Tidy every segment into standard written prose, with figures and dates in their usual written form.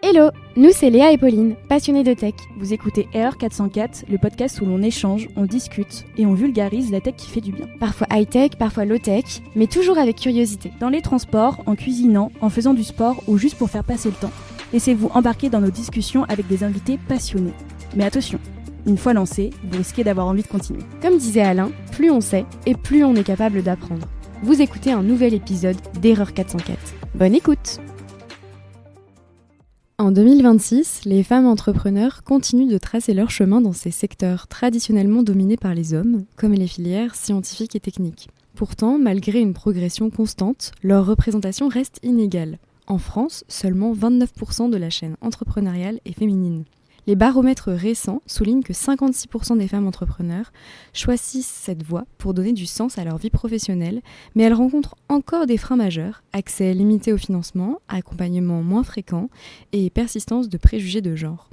Hello, nous c'est Léa et Pauline, passionnées de tech. Vous écoutez Erreur 404, le podcast où l'on échange, on discute et on vulgarise la tech qui fait du bien. Parfois high-tech, parfois low-tech, mais toujours avec curiosité. Dans les transports, en cuisinant, en faisant du sport ou juste pour faire passer le temps, laissez-vous embarquer dans nos discussions avec des invités passionnés. Mais attention, une fois lancé, vous risquez d'avoir envie de continuer. Comme disait Alain, plus on sait et plus on est capable d'apprendre. Vous écoutez un nouvel épisode d'Erreur 404. Bonne écoute! En 2026, les femmes entrepreneurs continuent de tracer leur chemin dans ces secteurs traditionnellement dominés par les hommes, comme les filières scientifiques et techniques. Pourtant, malgré une progression constante, leur représentation reste inégale. En France, seulement 29% de la chaîne entrepreneuriale est féminine. Les baromètres récents soulignent que 56% des femmes entrepreneurs choisissent cette voie pour donner du sens à leur vie professionnelle, mais elles rencontrent encore des freins majeurs, accès limité au financement, accompagnement moins fréquent et persistance de préjugés de genre.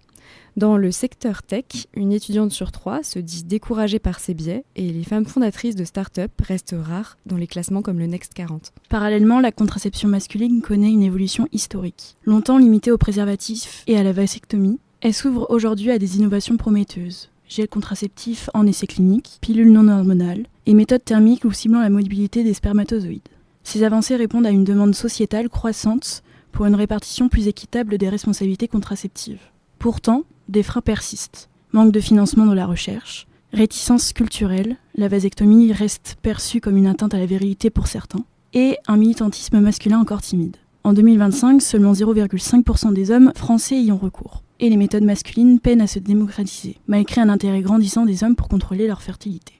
Dans le secteur tech, une étudiante sur 3 se dit découragée par ces biais et les femmes fondatrices de start-up restent rares dans les classements comme le Next 40. Parallèlement, la contraception masculine connaît une évolution historique. Longtemps limitée aux préservatifs et à la vasectomie, elle s'ouvre aujourd'hui à des innovations prometteuses. Gel contraceptif en essai clinique, pilules non hormonales et méthodes thermiques ou ciblant la mobilité des spermatozoïdes. Ces avancées répondent à une demande sociétale croissante pour une répartition plus équitable des responsabilités contraceptives. Pourtant, des freins persistent. Manque de financement dans la recherche, réticence culturelle, la vasectomie reste perçue comme une atteinte à la virilité pour certains, et un militantisme masculin encore timide. En 2025, seulement 0,5% des hommes français y ont recours. Et les méthodes masculines peinent à se démocratiser, malgré un intérêt grandissant des hommes pour contrôler leur fertilité.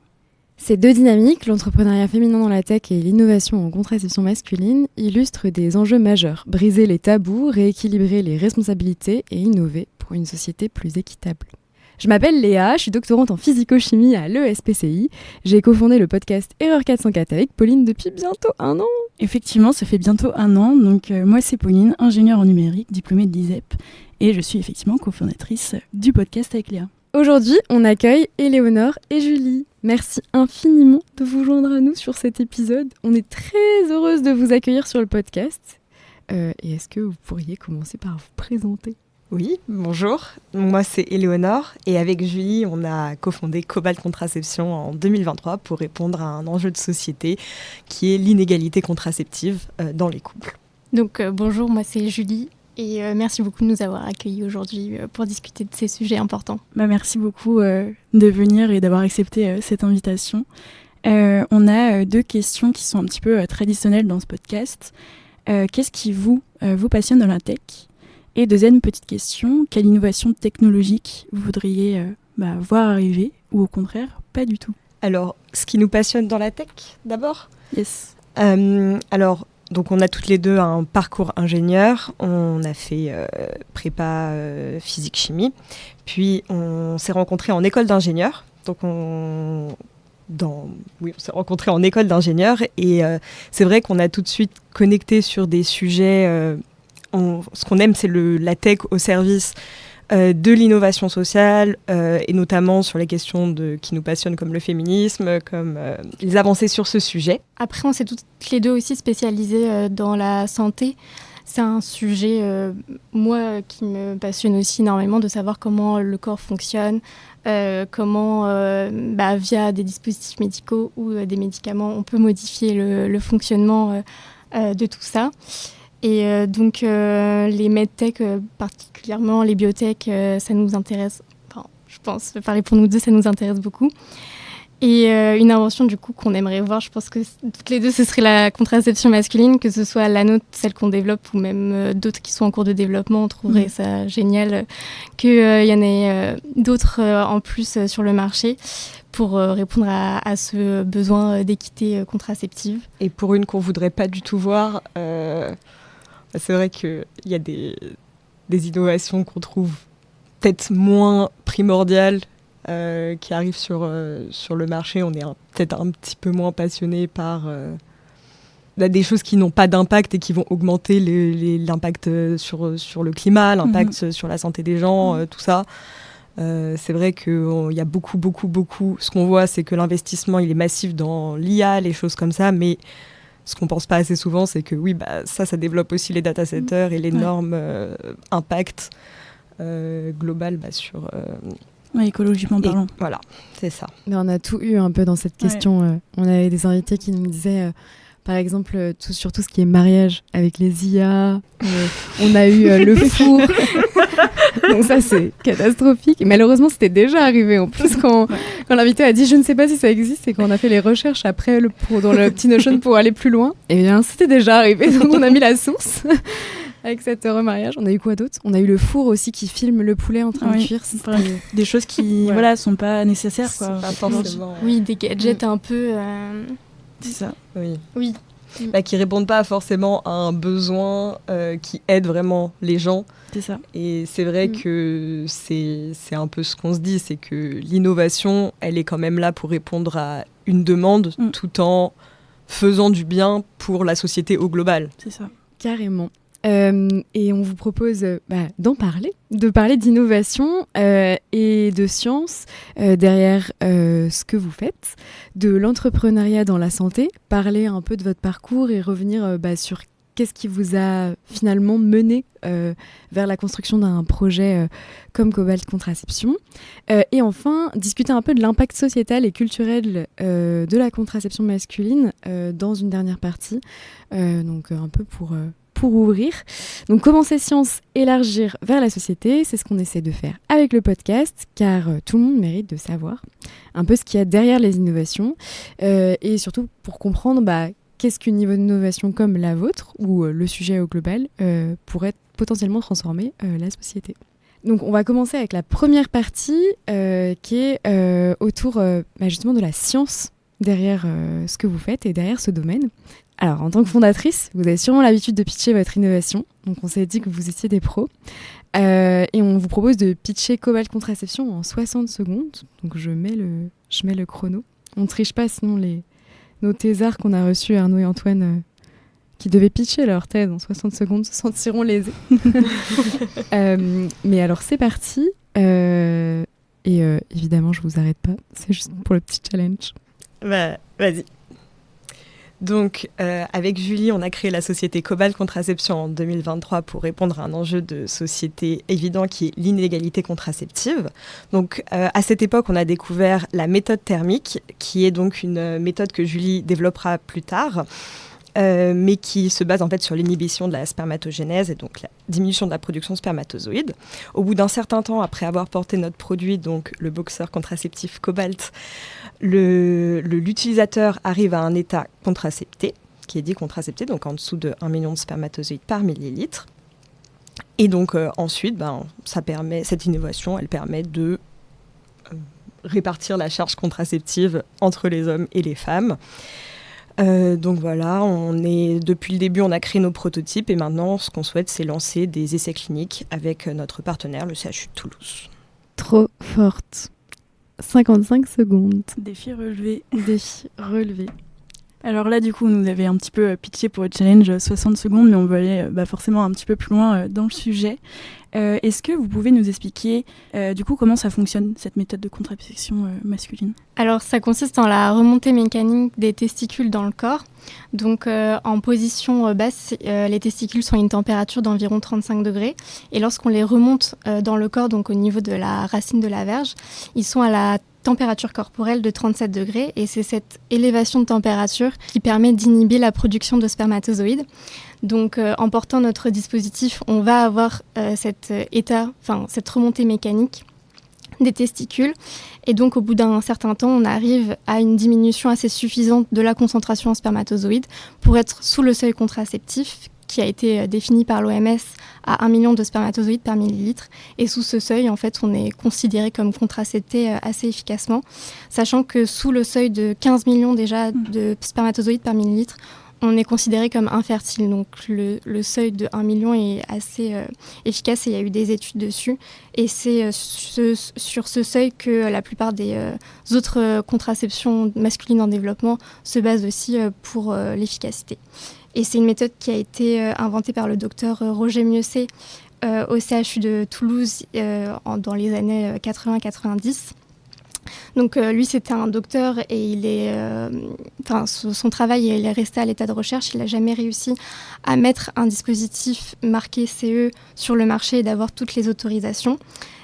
Ces deux dynamiques, l'entrepreneuriat féminin dans la tech et l'innovation en contraception masculine, illustrent des enjeux majeurs. Briser les tabous, rééquilibrer les responsabilités et innover pour une société plus équitable. Je m'appelle Léa, je suis doctorante en physico-chimie à l'ESPCI. J'ai cofondé le podcast Erreur 404 avec Pauline depuis bientôt 1 an. Effectivement, ça fait bientôt 1 an. Donc moi, c'est Pauline, ingénieure en numérique, diplômée de l'ISEP. Et je suis effectivement cofondatrice du podcast avec Léa. Aujourd'hui, on accueille Éléonore et Julie. Merci infiniment de vous joindre à nous sur cet épisode. On est très heureuse de vous accueillir sur le podcast. Et est-ce que vous pourriez commencer par vous présenter ? Oui, bonjour. Moi, c'est Éléonore. Et avec Julie, on a cofondé Cobalt Contraception en 2023 pour répondre à un enjeu de société qui est l'inégalité contraceptive dans les couples. Donc bonjour, moi c'est Julie. Et merci beaucoup de nous avoir accueillis aujourd'hui pour discuter de ces sujets importants. Merci beaucoup de venir et d'avoir accepté cette invitation. On a 2 questions qui sont un petit peu traditionnelles dans ce podcast. Qu'est-ce qui vous passionne dans la tech ? Et deuxième petite question, quelle innovation technologique vous voudriez voir arriver ou au contraire, pas du tout ? Alors, ce qui nous passionne dans la tech, d'abord ? Yes. Donc on a toutes les deux un parcours ingénieur, on a fait prépa physique-chimie, puis on s'est rencontrés en école d'ingénieur, on s'est rencontrés en école d'ingénieur et c'est vrai qu'on a tout de suite connecté sur des sujets, ce qu'on aime c'est la tech au service de l'innovation sociale et notamment sur les questions qui nous passionnent comme le féminisme, comme les avancées sur ce sujet. Après, on s'est toutes les deux aussi spécialisées dans la santé. C'est un sujet, moi, qui me passionne aussi énormément de savoir comment le corps fonctionne, comment, via des dispositifs médicaux ou des médicaments, on peut modifier le fonctionnement de tout ça. Et donc, les medtech, particulièrement les biotech, ça nous intéresse. Enfin, je pense, parler pour nous deux, ça nous intéresse beaucoup. Et une invention, du coup, qu'on aimerait voir, je pense que toutes les deux, ce serait la contraception masculine, que ce soit la nôtre, celle qu'on développe, ou même d'autres qui sont en cours de développement. On trouverait ça génial qu'il y en ait d'autres en plus sur le marché pour répondre à ce besoin d'équité contraceptive. Et pour une qu'on ne voudrait pas du tout voir... c'est vrai qu'il y a des innovations qu'on trouve peut-être moins primordiales qui arrivent sur le marché. On est peut-être un petit peu moins passionné par des choses qui n'ont pas d'impact et qui vont augmenter l'impact sur le climat, l'impact sur la santé des gens, tout ça. C'est vrai qu'il y a beaucoup. Ce qu'on voit, c'est que l'investissement il est massif dans l'IA, les choses comme ça, mais ce qu'on pense pas assez souvent, c'est que oui, ça développe aussi les data centers et l'énorme impact global sur... écologiquement parlant. Voilà, c'est ça. Mais on a tout eu un peu dans cette question. On avait des invités qui nous disaient, par exemple, sur tout ce qui est mariage avec les IA. On a eu le four. Donc ça, c'est catastrophique. Et malheureusement, c'était déjà arrivé. En plus, quand l'invité a dit « je ne sais pas si ça existe » et qu'on a fait les recherches après dans le petit Notion pour aller plus loin, eh bien, c'était déjà arrivé. Donc on a mis la source. Avec cet heureux mariage, on a eu quoi d'autre ? On a eu le four aussi qui filme le poulet en train de cuire. Des choses qui sont pas nécessaires. Quoi. Pas forcément. Oui, des gadgets un peu... C'est ça. Oui. Qui répondent pas forcément à un besoin qui aide vraiment les gens. C'est ça. Et c'est vrai que c'est un peu ce qu'on se dit, c'est que l'innovation, elle est quand même là pour répondre à une demande tout en faisant du bien pour la société au global. C'est ça. Carrément. Et on vous propose de parler d'innovation et de science derrière ce que vous faites, de l'entrepreneuriat dans la santé, parler un peu de votre parcours et revenir sur qu'est-ce qui vous a finalement mené vers la construction d'un projet comme Cobalt Contraception. Et enfin, discuter un peu de l'impact sociétal et culturel de la contraception masculine dans une dernière partie. Donc un peu pour ouvrir. Donc commencer science, élargir vers la société, c'est ce qu'on essaie de faire avec le podcast, car tout le monde mérite de savoir un peu ce qu'il y a derrière les innovations, et surtout pour comprendre qu'est-ce qu'une innovation comme la vôtre, ou le sujet au global, pourrait potentiellement transformer la société. Donc on va commencer avec la première partie, qui est autour justement de la science derrière ce que vous faites et derrière ce domaine. Alors, en tant que fondatrice, vous avez sûrement l'habitude de pitcher votre innovation. Donc, on s'est dit que vous étiez des pros. Et on vous propose de pitcher Cobalt Contraception en 60 secondes. Donc, je mets le chrono. On ne triche pas, sinon nos thésards qu'on a reçus, Arnaud et Antoine, qui devaient pitcher leur thèse en 60 secondes, se sentiront lésés. Mais alors, c'est parti. Et évidemment, je ne vous arrête pas. C'est juste pour le petit challenge. Vas-y. Donc, avec Julie, on a créé la société Cobalt Contraception en 2023 pour répondre à un enjeu de société évident qui est l'inégalité contraceptive. Donc, à cette époque, on a découvert la méthode thermique, qui est donc une méthode que Julie développera plus tard, mais qui se base en fait sur l'inhibition de la spermatogénèse et donc la diminution de la production de spermatozoïdes. Au bout d'un certain temps, après avoir porté notre produit, donc le boxeur contraceptif Cobalt, l'utilisateur arrive à un état contracepté, qui est dit contracepté, donc en dessous de 1 million de spermatozoïdes par millilitre. Et donc ensuite, cette innovation, elle permet de répartir la charge contraceptive entre les hommes et les femmes. Donc voilà, depuis le début, on a créé nos prototypes et maintenant, ce qu'on souhaite, c'est lancer des essais cliniques avec notre partenaire, le CHU de Toulouse. Trop forte. 55 secondes. Défi relevé. Alors là, du coup, vous nous avez un petit peu pitché pour le challenge 60 secondes, mais on veut aller forcément un petit peu plus loin dans le sujet. Est-ce que vous pouvez nous expliquer du coup comment ça fonctionne, cette méthode de contraception masculine ? Alors ça consiste en la remontée mécanique des testicules dans le corps. Donc en position basse, les testicules sont à une température d'environ 35 degrés. Et lorsqu'on les remonte dans le corps, donc au niveau de la racine de la verge, ils sont à la température corporelle de 37 degrés. Et c'est cette élévation de température qui permet d'inhiber la production de spermatozoïdes. Donc en portant notre dispositif, on va avoir cette remontée mécanique des testicules. Et donc, au bout d'un certain temps, on arrive à une diminution assez suffisante de la concentration en spermatozoïdes pour être sous le seuil contraceptif qui a été défini par l'OMS à 1 million de spermatozoïdes par millilitre. Et sous ce seuil, en fait, on est considéré comme contracepté assez efficacement, sachant que sous le seuil de 15 millions déjà de spermatozoïdes par millilitre, on est considéré comme infertile. Donc le seuil de 1 million est assez efficace et il y a eu des études dessus. Et c'est sur ce seuil que la plupart des autres contraceptions masculines en développement se basent aussi pour l'efficacité. Et c'est une méthode qui a été inventée par le docteur Roger Mieuxet au CHU de Toulouse dans les années 80-90. Donc lui, c'était un docteur et son travail, il est resté à l'état de recherche. Il n'a jamais réussi à mettre un dispositif marqué CE sur le marché et d'avoir toutes les autorisations.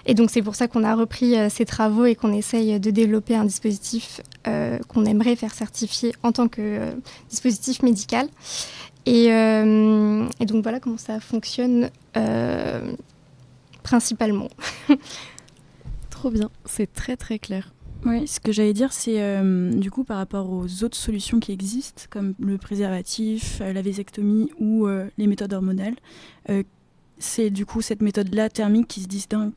Et donc c'est pour ça qu'on a repris ces travaux et qu'on essaye de développer un dispositif qu'on aimerait faire certifier en tant que dispositif médical. Et donc voilà comment ça fonctionne principalement. Trop bien, c'est très très clair. Oui, ce que j'allais dire, c'est du coup par rapport aux autres solutions qui existent, comme le préservatif, la vasectomie ou les méthodes hormonales, c'est du coup cette méthode-là thermique qui se distingue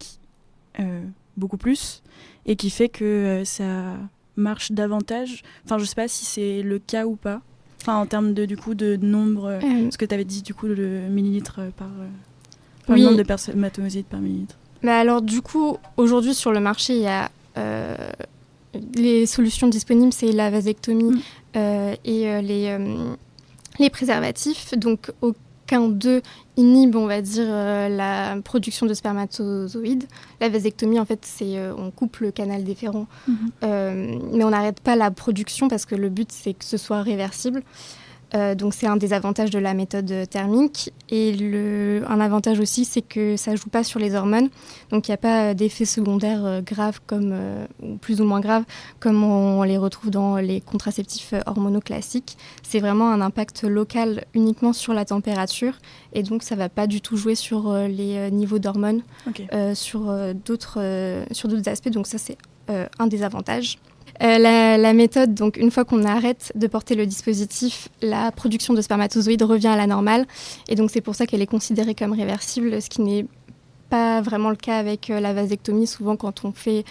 beaucoup plus et qui fait que ça marche davantage. Enfin, je sais pas si c'est le cas ou pas. Enfin, en termes de nombre, ce que tu avais dit du coup, le millilitre le nombre de spermatozoïdes par millilitre. Mais alors du coup, aujourd'hui sur le marché, il y a les solutions disponibles, c'est la vasectomie et les préservatifs. Donc aucun d'eux inhibe, on va dire, la production de spermatozoïdes. La vasectomie, en fait, c'est on coupe le canal déférent, mais on n'arrête pas la production parce que le but, c'est que ce soit réversible. Donc c'est un des avantages de la méthode thermique. Et un avantage aussi, c'est que ça ne joue pas sur les hormones. Donc il n'y a pas d'effets secondaires graves, ou plus ou moins graves, comme on les retrouve dans les contraceptifs hormonaux classiques. C'est vraiment un impact local uniquement sur la température. Et donc ça ne va pas du tout jouer sur les niveaux d'hormones, sur d'autres aspects. Donc ça, c'est un des avantages. La méthode, donc une fois qu'on arrête de porter le dispositif, la production de spermatozoïdes revient à la normale. Et donc c'est pour ça qu'elle est considérée comme réversible, ce qui n'est pas vraiment le cas avec la vasectomie. Souvent quand on fait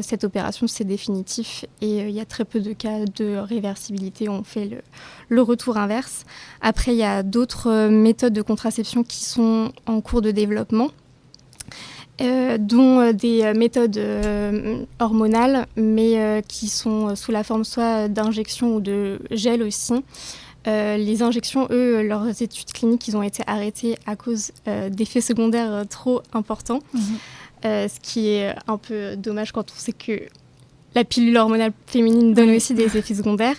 cette opération, c'est définitif et il y a très peu de cas de réversibilité. On fait le retour inverse. Après, il y a d'autres méthodes de contraception qui sont en cours de développement. Dont des méthodes hormonales, mais qui sont sous la forme soit d'injections ou de gel aussi. Les injections, eux, leurs études cliniques, ils ont été arrêtées à cause d'effets secondaires trop importants, ce qui est un peu dommage quand on sait que la pilule hormonale féminine donne aussi des effets secondaires.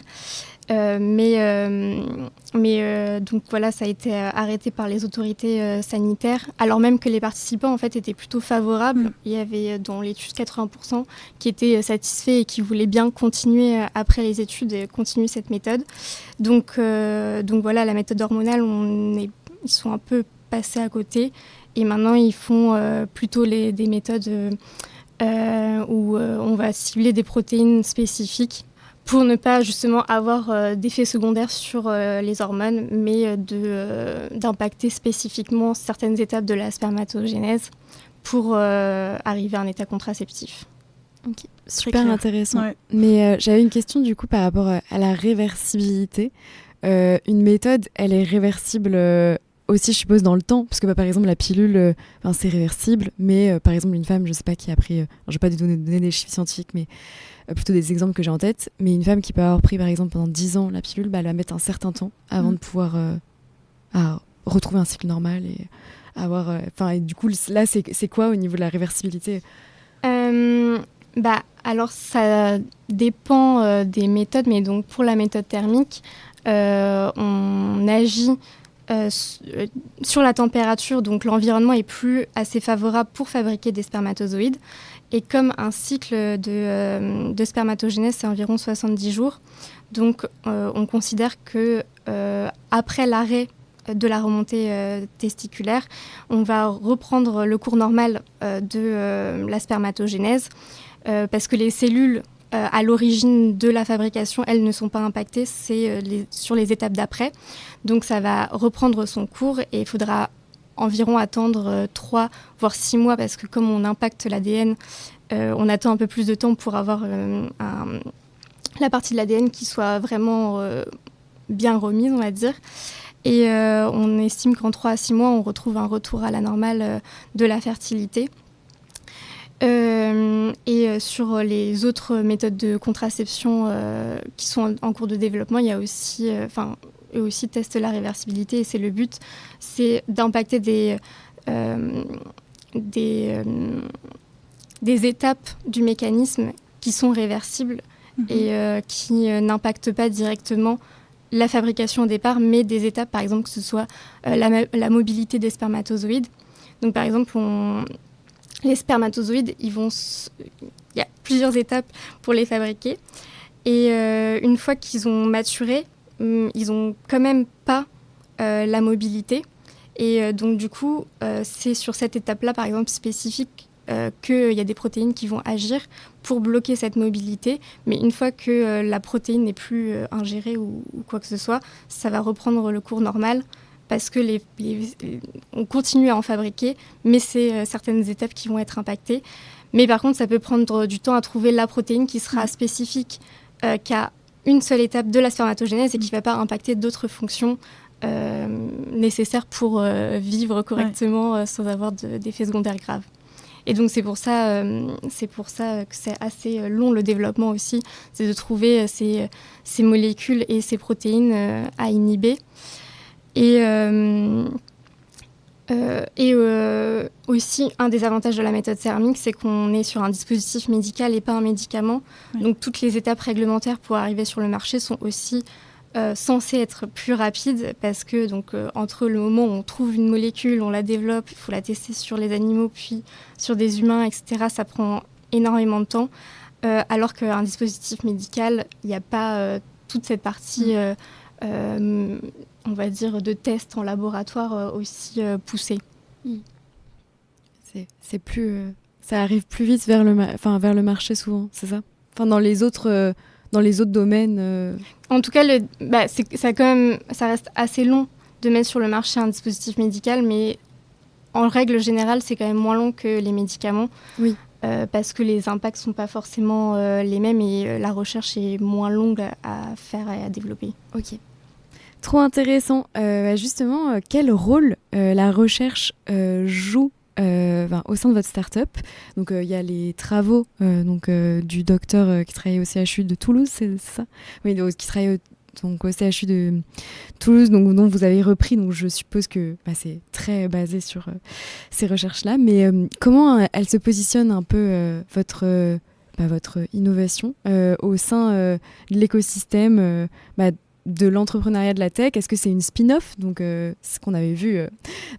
Donc voilà, ça a été arrêté par les autorités sanitaires, alors même que les participants en fait étaient plutôt favorables. Il y avait dans l'étude 80% qui étaient satisfaits et qui voulaient bien continuer après les études et continuer cette méthode. Donc voilà, la méthode hormonale, ils sont un peu passés à côté et maintenant ils font plutôt des méthodes où on va cibler des protéines spécifiques pour ne pas justement avoir d'effets secondaires sur les hormones, mais d'impacter spécifiquement certaines étapes de la spermatogénèse pour arriver à un état contraceptif. Okay. Super intéressant. Ouais. Mais j'avais une question du coup par rapport à la réversibilité. Une méthode, elle est réversible aussi, je suppose, dans le temps, parce que par exemple la pilule, c'est réversible, mais par exemple une femme, je sais pas, qui a pris, je vais pas donner des chiffres scientifiques, mais plutôt des exemples que j'ai en tête, mais une femme qui peut avoir pris par exemple pendant 10 ans la pilule, elle va mettre un certain temps avant de pouvoir retrouver un cycle normal et avoir... et du coup, là, c'est quoi au niveau de la réversibilité ? Alors, ça dépend des méthodes, mais donc pour la méthode thermique, on agit sur la température, donc l'environnement est plus assez favorable pour fabriquer des spermatozoïdes. Et comme un cycle de spermatogénèse, c'est environ 70 jours, donc on considère que après l'arrêt de la remontée testiculaire, on va reprendre le cours normal de la spermatogénèse parce que les cellules à l'origine de la fabrication, elles ne sont pas impactées, c'est sur les étapes d'après. Donc ça va reprendre son cours et il faudra environ attendre 3 voire 6 mois parce que comme on impacte l'ADN, on attend un peu plus de temps pour avoir la partie de l'ADN qui soit vraiment bien remise, on va dire. Et on estime qu'en 3 à 6 mois, on retrouve un retour à la normale de la fertilité. Et sur les autres méthodes de contraception qui sont en cours de développement, il y a aussi, eux aussi testent la réversibilité et c'est le but, c'est d'impacter des étapes du mécanisme qui sont réversibles et qui n'impactent pas directement la fabrication au départ, mais des étapes, par exemple, que ce soit la mobilité des spermatozoïdes. Donc, par exemple, les spermatozoïdes, il y a plusieurs étapes pour les fabriquer. Et une fois qu'ils ont maturé, ils n'ont quand même pas la mobilité. Et donc, du coup, c'est sur cette étape-là, par exemple, spécifique, qu'il y a des protéines qui vont agir pour bloquer cette mobilité. Mais une fois que la protéine n'est plus ingérée ou quoi que ce soit, ça va reprendre le cours normal parce que on continue à en fabriquer, mais c'est certaines étapes qui vont être impactées. Mais par contre, ça peut prendre du temps à trouver la protéine qui sera spécifique qu'à une seule étape de la spermatogénèse et qui ne va pas impacter d'autres fonctions nécessaires pour vivre correctement sans avoir d'effets secondaires graves. Et donc c'est pour ça que c'est assez long le développement aussi, c'est de trouver ces molécules et ces protéines à inhiber. Et aussi, un des avantages de la méthode thermique, c'est qu'on est sur un dispositif médical et pas un médicament. Oui. Donc toutes les étapes réglementaires pour arriver sur le marché sont aussi censées être plus rapides parce que entre le moment où on trouve une molécule, on la développe, il faut la tester sur les animaux, puis sur des humains, etc. Ça prend énormément de temps. Alors qu'un dispositif médical, il n'y a pas toute cette partie, on va dire, de tests en laboratoire aussi poussée. C'est plus, ça arrive plus vite vers le marché souvent, c'est ça ? Enfin, dans les autres domaines. En tout cas, ça reste assez long de mettre sur le marché un dispositif médical, mais en règle générale, c'est quand même moins long que les médicaments. Oui. Parce que les impacts ne sont pas forcément les mêmes et la recherche est moins longue à faire et à développer. Ok. Trop intéressant. Justement, quel rôle la recherche joue au sein de votre start-up? Donc, il y a les travaux du docteur qui travaille au CHU de Toulouse, c'est ça? Oui, qui travaille au CHU de Toulouse, dont vous avez repris. Donc, je suppose que c'est très basé sur ces recherches-là. Mais comment elle se positionne un peu votre innovation au sein de l'écosystème de l'entrepreneuriat de la tech? Est-ce que c'est une spin-off? Donc, ce qu'on avait vu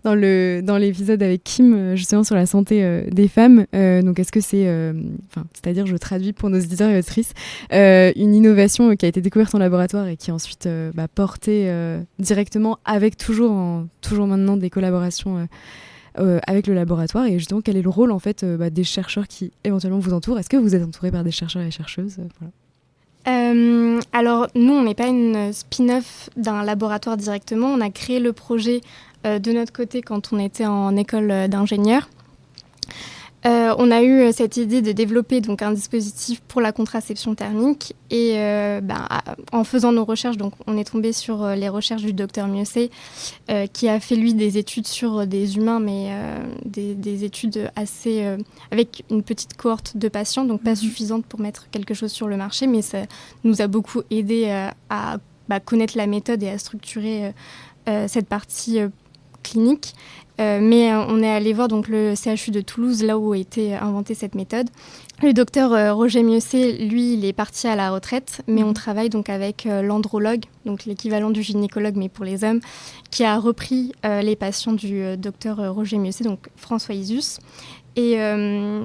dans l'épisode avec Kim, justement, sur la santé des femmes. Donc, est-ce que c'est... c'est-à-dire, je traduis pour nos auditeurs et auditrices, une innovation qui a été découverte en laboratoire et qui est ensuite portée directement avec toujours maintenant des collaborations avec le laboratoire. Et justement, quel est le rôle, en fait, des chercheurs qui, éventuellement, vous entourent? Est-ce que vous êtes entouré par des chercheurs et chercheuses? Voilà. Alors, nous, on n'est pas une spin-off d'un laboratoire directement. On a créé le projet de notre côté quand on était en école d'ingénieur. On a eu cette idée de développer donc un dispositif pour la contraception thermique et en faisant nos recherches, donc on est tombé sur les recherches du docteur Mieuxet qui a fait lui des études sur des humains, mais des études assez avec une petite cohorte de patients, donc pas suffisante pour mettre quelque chose sur le marché, mais ça nous a beaucoup aidé à connaître la méthode et à structurer cette partie clinique. Mais on est allé voir donc le CHU de Toulouse, là où a été inventée cette méthode. Le docteur Roger Mieuxet, lui, il est parti à la retraite, mais on travaille donc avec l'andrologue, donc l'équivalent du gynécologue, mais pour les hommes, qui a repris les patients du docteur Roger Mieuxet, donc François Isus. Et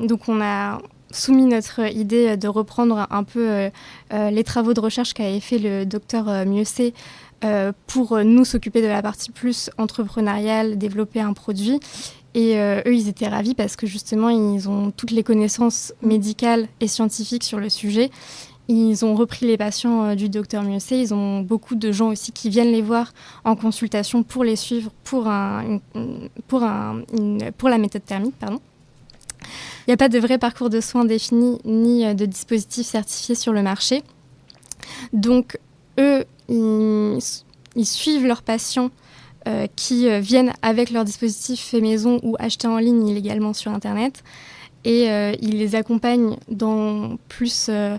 donc on a soumis notre idée de reprendre un peu les travaux de recherche qu'avait fait le docteur Mieuxet pour nous s'occuper de la partie plus entrepreneuriale, développer un produit. Et eux, ils étaient ravis parce que justement, ils ont toutes les connaissances médicales et scientifiques sur le sujet. Ils ont repris les patients du docteur Mieuxet. Ils ont beaucoup de gens aussi qui viennent les voir en consultation pour les suivre pour la méthode thermique, pardon. Il n'y a pas de vrai parcours de soins défini ni de dispositif certifié sur le marché. Donc, eux, ils suivent leurs patients qui viennent avec leur dispositif fait maison ou acheté en ligne illégalement sur Internet. Et ils les accompagnent dans plus un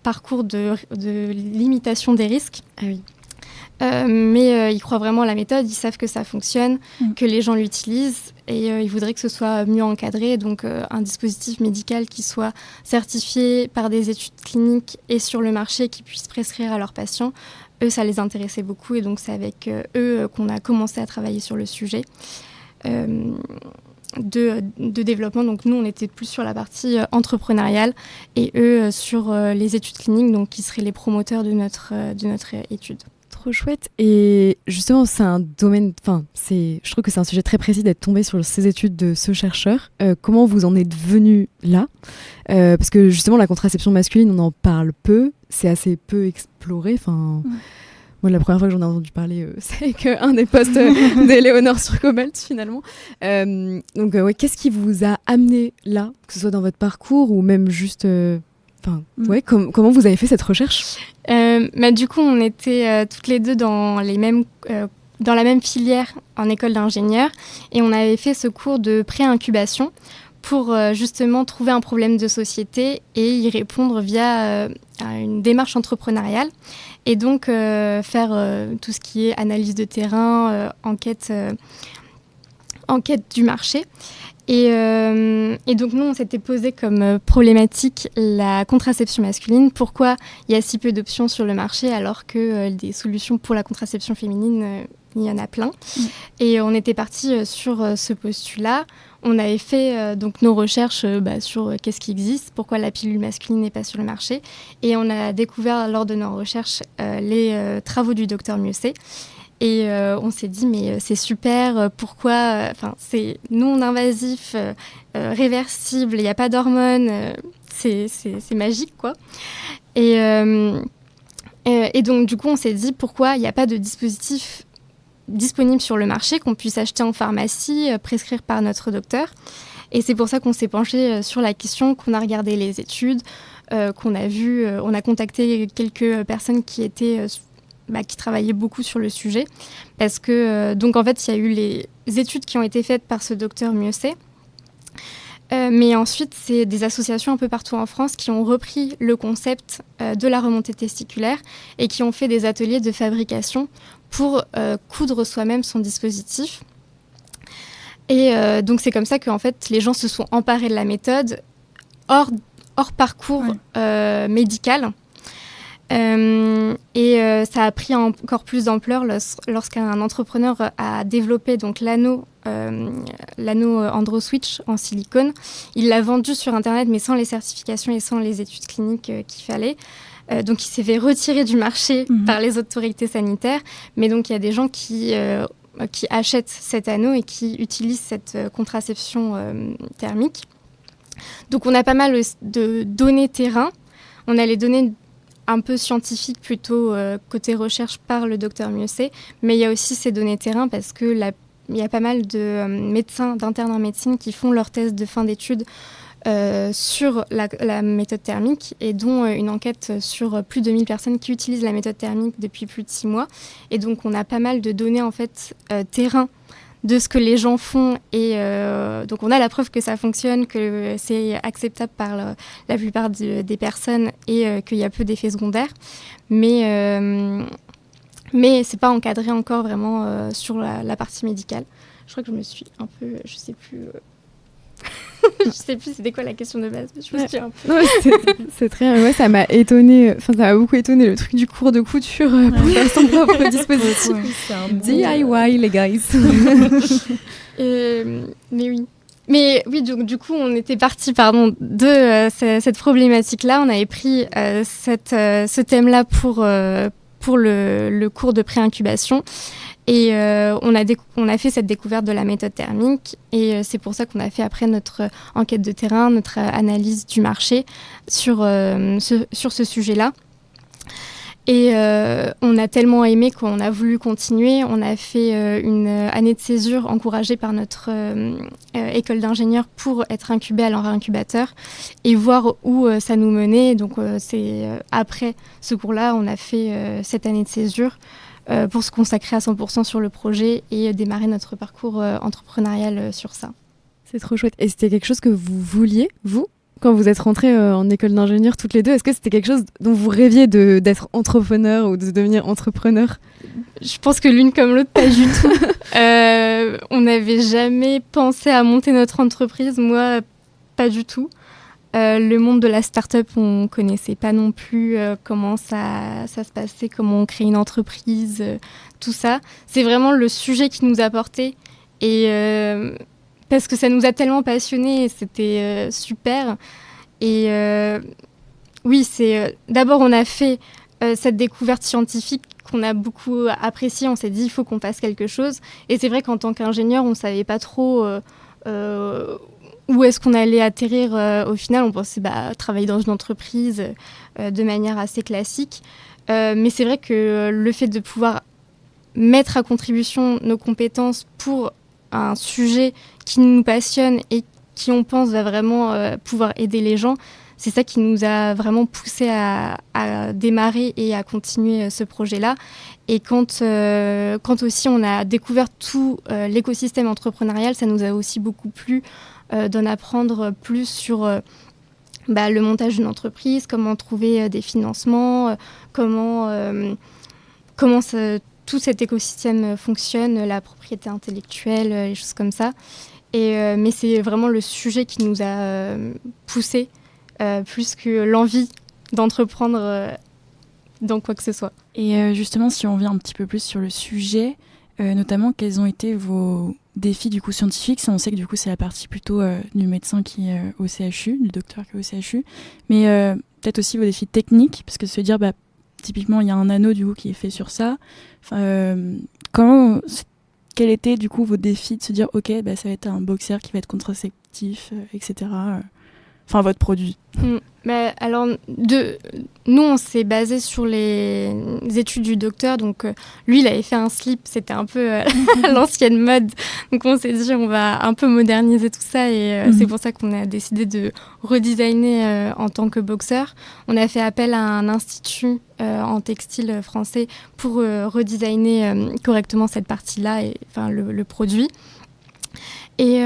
parcours de limitation des risques. Ah oui. mais ils croient vraiment à la méthode, ils savent que ça fonctionne, que les gens l'utilisent et ils voudraient que ce soit mieux encadré, donc un dispositif médical qui soit certifié par des études cliniques et sur le marché, qui puisse prescrire à leurs patients. Eux, ça les intéressait beaucoup et donc c'est avec eux qu'on a commencé à travailler sur le sujet de développement. Donc nous, on était plus sur la partie entrepreneuriale et eux sur les études cliniques, donc qui seraient les promoteurs de notre étude. Trop chouette. Et justement, c'est un domaine, je trouve que c'est un sujet très précis d'être tombé sur ces études de ce chercheur. Comment vous en êtes venu là ? Parce que justement, la contraception masculine, on en parle peu, c'est assez peu exploré. Moi, la première fois que j'en ai entendu parler, c'est avec un des posts d'Éléonore sur Cobalt, finalement. Donc, qu'est-ce qui vous a amené là, que ce soit dans votre parcours ou même juste... comment vous avez fait cette recherche ? Du coup, on était toutes les deux dans la même filière en école d'ingénieur et on avait fait ce cours de pré-incubation pour justement trouver un problème de société et y répondre via une démarche entrepreneuriale et donc faire tout ce qui est analyse de terrain, enquête du marché. Et donc nous, on s'était posé comme problématique la contraception masculine. Pourquoi il y a si peu d'options sur le marché alors que des solutions pour la contraception féminine, il y en a plein. Et on était parti sur ce postulat. On avait fait donc nos recherches sur qu'est-ce qui existe, pourquoi la pilule masculine n'est pas sur le marché. Et on a découvert lors de nos recherches les travaux du docteur Mieuxet. Et on s'est dit, mais c'est super, pourquoi c'est non-invasif, réversible, il n'y a pas d'hormones, c'est magique, quoi. Et donc, du coup, on s'est dit, pourquoi il n'y a pas de dispositif disponible sur le marché qu'on puisse acheter en pharmacie, prescrire par notre docteur. Et c'est pour ça qu'on s'est penché sur la question, qu'on a regardé les études, qu'on a vu, on a contacté quelques personnes qui étaient... qui travaillaient beaucoup sur le sujet. Parce que, donc en fait, il y a eu les études qui ont été faites par ce docteur Mieuxet. Mais ensuite, c'est des associations un peu partout en France qui ont repris le concept de la remontée testiculaire et qui ont fait des ateliers de fabrication pour coudre soi-même son dispositif. Et donc, c'est comme ça qu'en fait, les gens se sont emparés de la méthode hors parcours médical. Ça a pris encore plus d'ampleur lorsqu'un entrepreneur a développé donc l'anneau AndroSwitch en silicone. Il l'a vendu sur Internet, mais sans les certifications et sans les études cliniques qu'il fallait. Donc, il s'est fait retirer du marché par les autorités sanitaires. Mais donc, il y a des gens qui achètent cet anneau et qui utilisent cette contraception thermique. Donc, on a pas mal de données terrain. On a les données un peu scientifique plutôt côté recherche par le docteur Mieuxet, mais il y a aussi ces données terrain parce que il y a pas mal de médecins, d'internes en médecine qui font leur thèse de fin d'études sur la méthode thermique et dont une enquête sur plus de 1000 personnes qui utilisent la méthode thermique depuis plus de 6 mois. Et donc on a pas mal de données en fait terrain de ce que les gens font et donc on a la preuve que ça fonctionne, que c'est acceptable par la plupart des personnes et qu'il y a peu d'effets secondaires, mais c'est pas encadré encore vraiment sur la partie médicale. Je crois que je me suis un peu, je sais plus c'était quoi la question de base, mais je me suis un peu... Non, c'est très bien. Ouais, ça m'a étonnée, ça m'a beaucoup étonné le truc du cours de couture pour faire son propre dispositif. C'est un DIY, les guys. Mais oui. Mais oui, du coup, on était parti de cette problématique-là. On avait pris ce thème-là pour le cours de pré-incubation. Et on a fait cette découverte de la méthode thermique et c'est pour ça qu'on a fait après notre enquête de terrain, notre analyse du marché sur ce sujet-là. Et on a tellement aimé qu'on a voulu continuer. On a fait une année de césure encouragée par notre école d'ingénieurs pour être incubé à leur incubateur et voir où ça nous menait. Donc c'est après ce cours-là, on a fait cette année de césure pour se consacrer à 100% sur le projet et démarrer notre parcours entrepreneurial sur ça. C'est trop chouette. Et c'était quelque chose que vous vouliez, vous, Quand vous êtes rentrées en école d'ingénieur toutes les deux, est-ce que c'était quelque chose dont vous rêviez d'être entrepreneur ou de devenir entrepreneur ? Je pense que l'une comme l'autre, pas du tout. On n'avait jamais pensé à monter notre entreprise. Moi, pas du tout. Le monde de la start-up, on ne connaissait pas non plus comment ça se passait, comment on crée une entreprise, tout ça. C'est vraiment le sujet qui nous a portés. Et parce que ça nous a tellement passionnés, et c'était super. Et oui, d'abord, on a fait cette découverte scientifique qu'on a beaucoup appréciée. On s'est dit, il faut qu'on fasse quelque chose. Et c'est vrai qu'en tant qu'ingénieur, on ne savait pas trop où est-ce qu'on allait atterrir. Au final, on pensait travailler dans une entreprise de manière assez classique. Mais c'est vrai que le fait de pouvoir mettre à contribution nos compétences pour un sujet qui nous passionne et qui, on pense, va vraiment pouvoir aider les gens, c'est ça qui nous a vraiment poussé à démarrer et à continuer ce projet-là. Et quand aussi on a découvert tout l'écosystème entrepreneurial, ça nous a aussi beaucoup plu d'en apprendre plus sur le montage d'une entreprise, comment trouver des financements, comment tout cet écosystème fonctionne, la propriété intellectuelle, les choses comme ça. Mais c'est vraiment le sujet qui nous a poussés, plus que l'envie d'entreprendre dans quoi que ce soit. Et justement, si on revient un petit peu plus sur le sujet, notamment quels ont été vos défis du coup scientifiques. Ça, on sait que du coup c'est la partie plutôt du médecin qui est au CHU, du docteur qui est au CHU, mais peut-être aussi vos défis techniques, parce que se dire typiquement il y a un anneau du coup qui est fait sur ça. Quel était du coup vos défis de se dire ok ça va être un boxeur qui va être contraceptif, etc. Enfin votre produit. Alors nous on s'est basé sur les études du docteur, donc lui il avait fait un slip, c'était un peu l'ancienne mode, donc on s'est dit on va un peu moderniser tout ça et c'est pour ça qu'on a décidé de redesigner en tant que boxeur. On a fait appel à un institut en textile français pour redesigner correctement cette partie-là, et enfin le produit. Et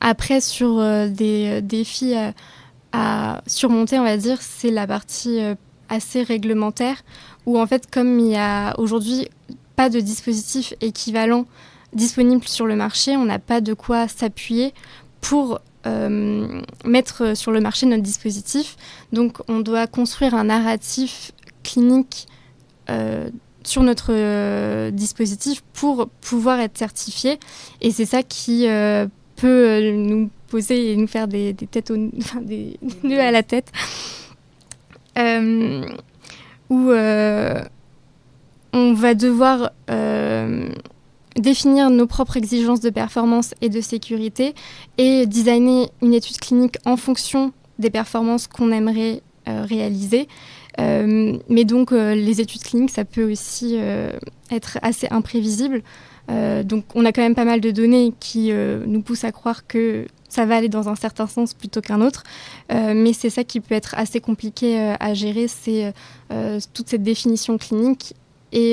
après sur des défis à surmonter, on va dire, c'est la partie assez réglementaire, où en fait, comme il y a aujourd'hui pas de dispositif équivalent disponible sur le marché, on n'a pas de quoi s'appuyer pour mettre sur le marché notre dispositif. Donc, on doit construire un narratif clinique sur notre dispositif pour pouvoir être certifié. Et c'est ça qui peut nous poser et nous faire des têtes des nœuds à la tête, où on va devoir définir nos propres exigences de performance et de sécurité et designer une étude clinique en fonction des performances qu'on aimerait réaliser. Mais donc les études cliniques, ça peut aussi être assez imprévisible. Donc on a quand même pas mal de données qui nous poussent à croire que ça va aller dans un certain sens plutôt qu'un autre, mais c'est ça qui peut être assez compliqué à gérer, c'est toute cette définition clinique et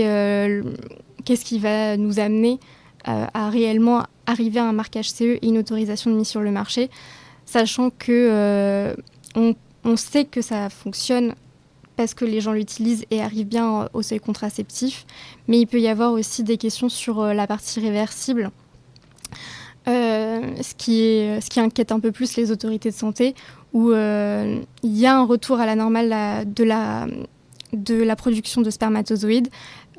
qu'est-ce qui va nous amener à réellement arriver à un marquage CE et une autorisation de mise sur le marché, sachant que on sait que ça fonctionne parce que les gens l'utilisent et arrivent bien au seuil contraceptif. Mais il peut y avoir aussi des questions sur la partie réversible, ce qui inquiète un peu plus les autorités de santé, où il y a un retour à la normale de la production de spermatozoïdes,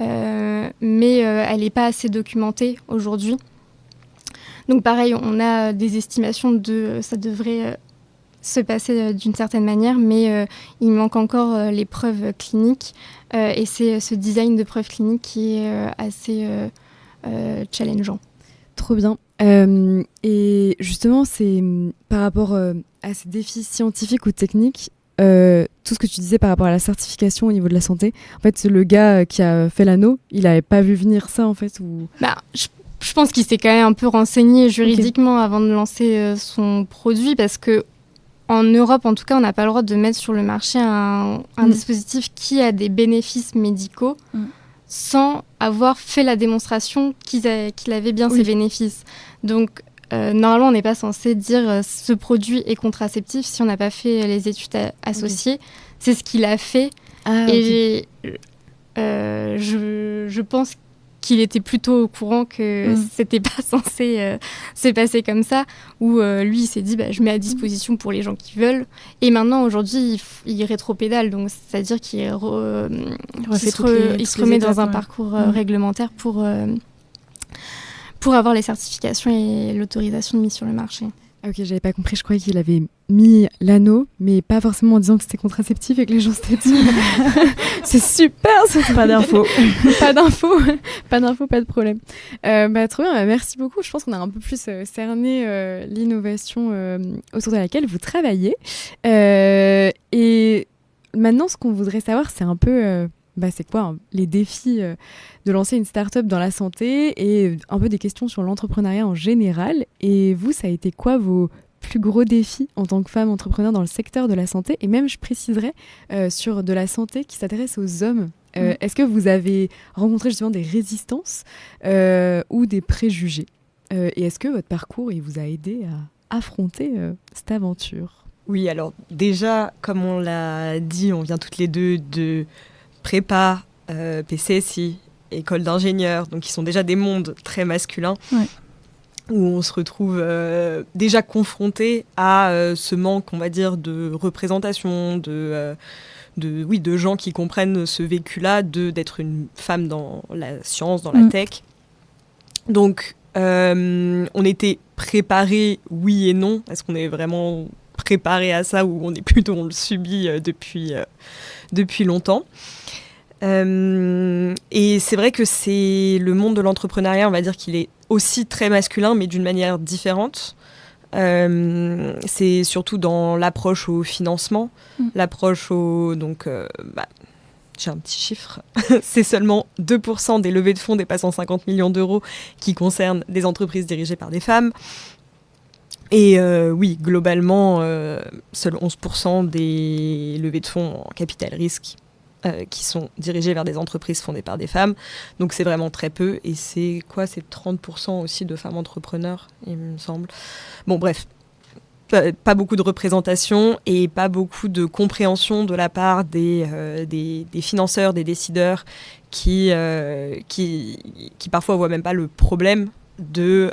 mais elle n'est pas assez documentée aujourd'hui. Donc pareil, on a des estimations ça devrait se passer d'une certaine manière, mais il manque encore les preuves cliniques et c'est ce design de preuves cliniques qui est assez challengeant. Trop bien. Et justement, c'est par rapport à ces défis scientifiques ou techniques, tout ce que tu disais par rapport à la certification au niveau de la santé, en fait, le gars qui a fait l'anneau, il n'avait pas vu venir ça, en fait, ou... Je pense qu'il s'est quand même un peu renseigné juridiquement avant de lancer son produit, parce que en Europe, en tout cas, on n'a pas le droit de mettre sur le marché un dispositif qui a des bénéfices médicaux sans avoir fait la démonstration qu'il avait bien ces bénéfices. Donc, normalement, on n'est pas censé dire ce produit est contraceptif si on n'a pas fait les études associées. Okay. C'est ce qu'il a fait. Et je pense qu'il était plutôt au courant que c'était pas censé se passer comme ça, où lui il s'est dit je mets à disposition pour les gens qui veulent, et maintenant aujourd'hui il rétropédale, donc c'est-à-dire qu'il se remet dans un parcours réglementaire pour avoir les certifications et l'autorisation de mise sur le marché. Ok, j'avais pas compris, je croyais qu'il avait mis l'anneau, mais pas forcément en disant que c'était contraceptif et que les gens s'étaient dit c'est super, pas d'infos. pas d'infos, pas de problème. Trop bien, merci beaucoup. Je pense qu'on a un peu plus cerné l'innovation autour de laquelle vous travaillez. Et maintenant, ce qu'on voudrait savoir, c'est un peu... c'est quoi les défis de lancer une start-up dans la santé et un peu des questions sur l'entrepreneuriat en général. Et vous, ça a été quoi vos plus gros défis en tant que femme entrepreneur dans le secteur de la santé, et même je préciserais sur de la santé qui s'intéresse aux hommes. Est-ce que vous avez rencontré justement des résistances ou des préjugés et est-ce que votre parcours il vous a aidé à affronter cette aventure? Oui, alors déjà, comme on l'a dit, on vient toutes les deux de prépa, PCSI, école d'ingénieurs, donc qui sont déjà des mondes très masculins, où on se retrouve déjà confronté à ce manque, on va dire, de représentation, de gens qui comprennent ce vécu-là, d'être une femme dans la science, dans la tech. Donc, on était préparés, oui et non. Est-ce qu'on est vraiment préparé à ça, ou on le subit depuis longtemps. Et c'est vrai que c'est le monde de l'entrepreneuriat, on va dire qu'il est aussi très masculin, mais d'une manière différente. C'est surtout dans l'approche au financement, l'approche au... Donc, j'ai un petit chiffre. C'est seulement 2% des levées de fonds dépassant 50 millions d'euros qui concernent des entreprises dirigées par des femmes. Et oui, globalement, seuls 11% des levées de fonds en capital risque qui sont dirigées vers des entreprises fondées par des femmes. Donc c'est vraiment très peu. Et c'est 30% aussi de femmes entrepreneurs, il me semble. Bon, bref. Pas beaucoup de représentation et pas beaucoup de compréhension de la part des financeurs, des décideurs qui parfois voient même pas le problème qu'ils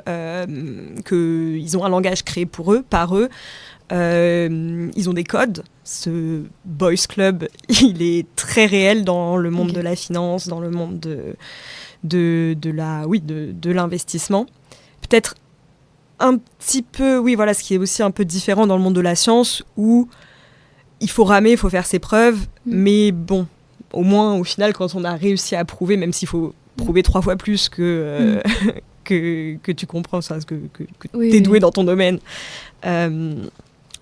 ont un langage créé pour eux, par eux. Ils ont des codes. Ce boys club, il est très réel dans le monde de la finance, dans le monde de l'investissement. Peut-être un petit peu, ce qui est aussi un peu différent dans le monde de la science, où il faut ramer, il faut faire ses preuves, mais bon, au moins, au final, quand on a réussi à prouver, même s'il faut prouver 3 fois plus que tu comprends ça, que t'es doué dans ton domaine,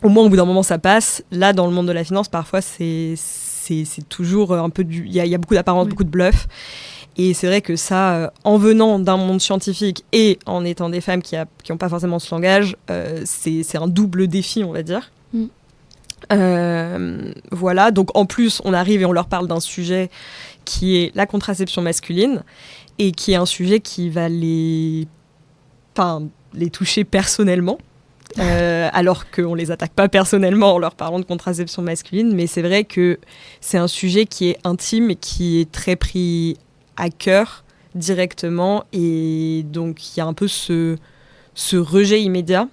au moins, au bout d'un moment, ça passe. Là, dans le monde de la finance, parfois, c'est toujours un peu il y a beaucoup d'apparence, beaucoup de bluff. Et c'est vrai que ça, en venant d'un monde scientifique et en étant des femmes qui n'ont pas forcément ce langage, c'est un double défi, on va dire. Voilà, donc en plus, on arrive et on leur parle d'un sujet qui est la contraception masculine et qui est un sujet qui va les toucher personnellement. Alors qu'on les attaque pas personnellement en leur parlant de contraception masculine, mais c'est vrai que c'est un sujet qui est intime et qui est très pris à cœur directement, et donc il y a un peu ce rejet immédiat.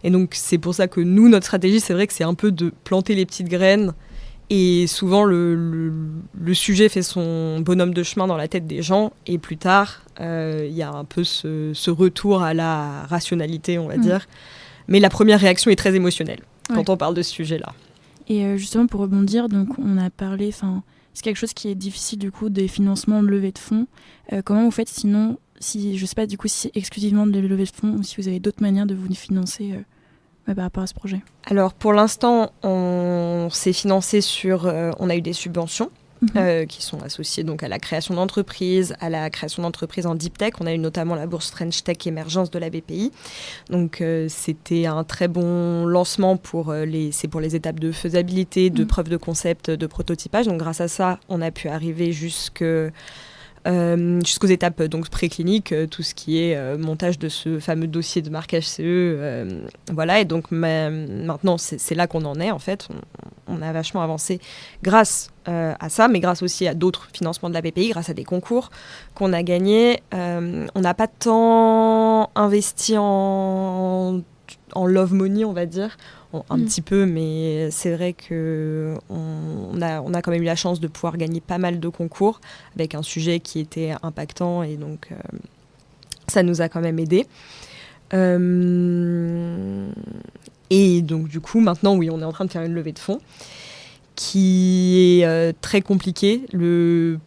Et donc c'est pour ça que nous, notre stratégie, c'est vrai que c'est un peu de planter les petites graines, et souvent le sujet fait son bonhomme de chemin dans la tête des gens, et plus tard il y a un peu ce retour à la rationalité, on va dire. Mais la première réaction est très émotionnelle quand on parle de ce sujet-là. Et justement, pour rebondir, donc on a parlé, c'est quelque chose qui est difficile du coup, des financements de levée de fonds. Comment vous faites sinon, si je sais pas du coup si c'est exclusivement de levée de fonds ou si vous avez d'autres manières de vous financer par rapport à ce projet? Alors pour l'instant, on s'est financé on a eu des subventions. Qui sont associés donc à la création d'entreprises, à la création d'entreprises en deep tech. On a eu notamment la bourse French Tech Émergence de la BPI. Donc c'était un très bon lancement pour les étapes de faisabilité, de preuve de concept, de prototypage. Donc grâce à ça, on a pu arriver jusqu'à jusqu'aux étapes donc précliniques, tout ce qui est montage de ce fameux dossier de marquage CE. Voilà, et donc maintenant, c'est là qu'on en est, en fait. On a vachement avancé grâce à ça, mais grâce aussi à d'autres financements de la BPI, grâce à des concours qu'on a gagnés. On n'a pas tant investi en love money, on va dire. Un petit peu, mais c'est vrai qu'on a quand même eu la chance de pouvoir gagner pas mal de concours avec un sujet qui était impactant, et donc ça nous a quand même aidés. Et donc du coup, maintenant, oui, on est en train de faire une levée de fonds qui est très compliquée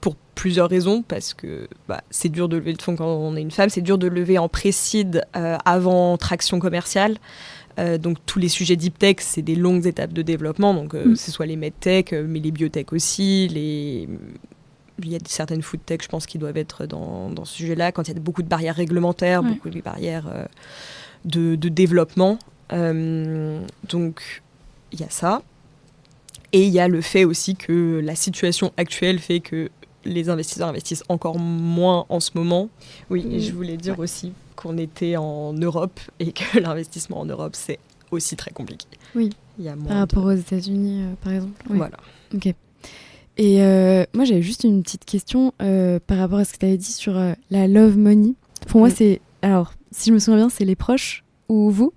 pour plusieurs raisons, parce que c'est dur de lever de fonds quand on est une femme, c'est dur de lever en pré-seed avant traction commerciale. Donc tous les sujets deep tech, c'est des longues étapes de développement, donc ce soit les medtech, mais les biotech aussi, il y a certaines food tech, je pense, qui doivent être dans ce sujet-là, quand il y a beaucoup de barrières réglementaires, beaucoup de barrières de développement. Donc il y a ça. Et il y a le fait aussi que la situation actuelle fait que les investisseurs investissent encore moins en ce moment. Oui, et je voulais dire aussi qu'on était en Europe et que l'investissement en Europe, c'est aussi très compliqué. Oui, il y a moins par rapport aux États-Unis, par exemple. Oui. Voilà. Ok. Et moi, j'avais juste une petite question par rapport à ce que tu avais dit sur la love money. Pour moi, c'est... Alors, si je me souviens bien, c'est les proches ou vous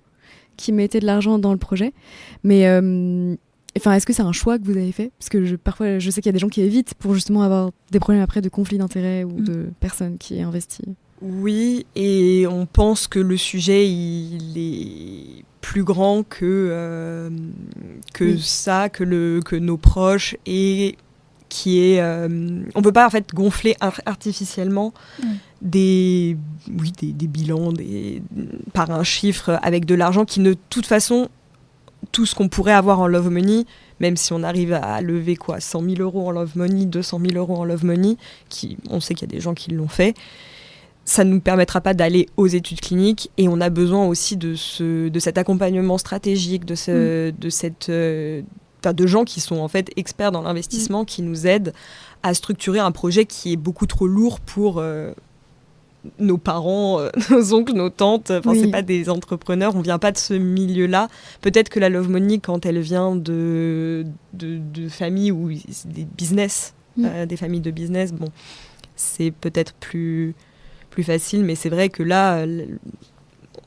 qui mettez de l'argent dans le projet. Mais... est-ce que c'est un choix que vous avez fait ? Parce que parfois, je sais qu'il y a des gens qui évitent pour justement avoir des problèmes après de conflit d'intérêts ou de personnes qui investissent. Oui, et on pense que le sujet, il est plus grand que ça, que nos proches, et qui est... on peut pas en fait gonfler artificiellement des bilans par un chiffre avec de l'argent qui de toute façon... Tout ce qu'on pourrait avoir en love money, même si on arrive à lever 100 000 euros en love money, 200 000 euros en love money, on sait qu'il y a des gens qui l'ont fait, ça ne nous permettra pas d'aller aux études cliniques, et on a besoin aussi de cet accompagnement stratégique, de gens qui sont en fait experts dans l'investissement, qui nous aident à structurer un projet qui est beaucoup trop lourd pour... nos parents, nos oncles, nos tantes, c'est pas des entrepreneurs, on vient pas de ce milieu-là. Peut-être que la love money, quand elle vient de familles où c'est des business, des familles de business, bon, c'est peut-être plus facile, mais c'est vrai que là,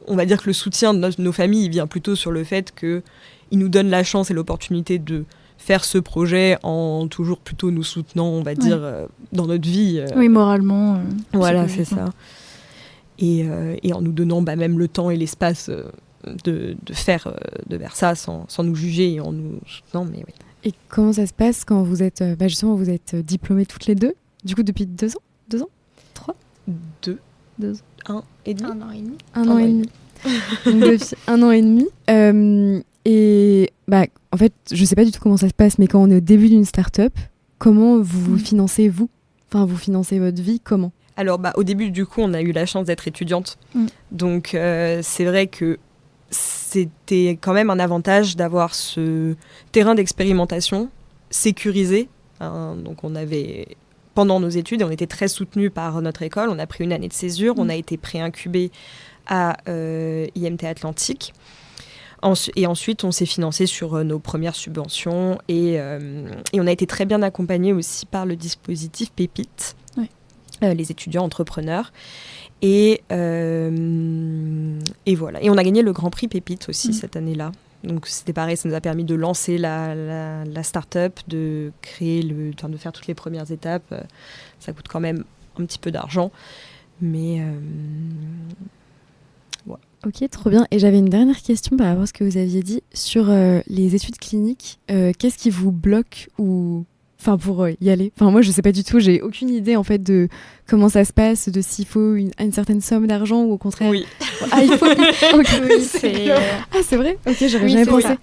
on va dire que le soutien de nos familles, il vient plutôt sur le fait qu'ils nous donnent la chance et l'opportunité de faire ce projet en toujours plutôt nous soutenant, on va dire, dans notre vie. Oui, moralement. Voilà, c'est ça. Et en nous donnant même le temps et l'espace de faire ça sans nous juger et en nous soutenant. Mais oui. Et comment ça se passe quand vous êtes, justement, vous êtes diplômées toutes les deux, du coup depuis 2 ans 2 ans 3 2 ans. 1 an et demi. 1 an et demi. 1 an et demi. Donc depuis 1 an et demi. Et en fait, je sais pas du tout comment ça se passe, mais quand on est au début d'une start-up, comment vous financez vous ? Enfin, vous financez votre vie comment ? Alors, au début, du coup, on a eu la chance d'être étudiante. Donc, c'est vrai que c'était quand même un avantage d'avoir ce terrain d'expérimentation sécurisé. Donc, on avait, pendant nos études, et on était très soutenus par notre école. On a pris une année de césure. On a été pré-incubés à IMT Atlantique. Et ensuite, on s'est financé sur nos premières subventions et on a été très bien accompagnés aussi par le dispositif Pépite, les étudiants entrepreneurs. Et voilà. Et on a gagné le Grand Prix Pépite aussi cette année-là. Donc c'était pareil, ça nous a permis de lancer la start-up, de créer de faire toutes les premières étapes. Ça coûte quand même un petit peu d'argent, mais... Ok, trop bien. Et j'avais une dernière question par rapport à ce que vous aviez dit sur les études cliniques. Qu'est-ce qui vous bloque pour y aller ? Moi, je sais pas du tout. J'ai aucune idée en fait de comment ça se passe, de s'il faut une certaine somme d'argent ou au contraire. Oui. Ah, il faut. Oui, c'est. Ah, c'est vrai ? Ok, j'aurais jamais pensé.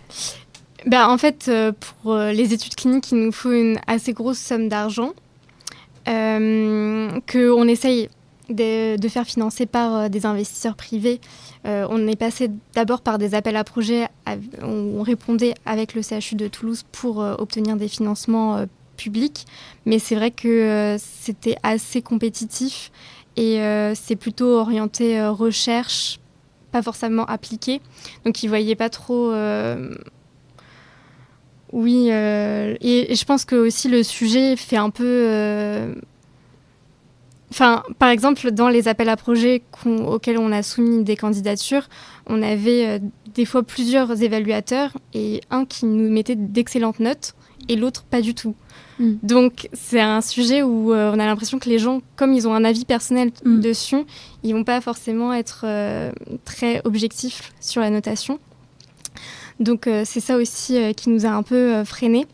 En fait, pour les études cliniques, il nous faut une assez grosse somme d'argent qu'on essaye de faire financer par des investisseurs privés. On est passé d'abord par des appels à projets où on répondait avec le CHU de Toulouse pour obtenir des financements public, mais c'est vrai que c'était assez compétitif et c'est plutôt orienté recherche, pas forcément appliqué. Donc ils voyaient pas trop. Et je pense que aussi le sujet fait un peu. Par exemple, dans les appels à projets auxquels on a soumis des candidatures, on avait des fois plusieurs évaluateurs et un qui nous mettait d'excellentes notes et l'autre pas du tout. Donc, c'est un sujet où on a l'impression que les gens, comme ils ont un avis personnel dessus, ils vont pas forcément être très objectifs sur la notation. Donc, c'est ça aussi qui nous a un peu freinés.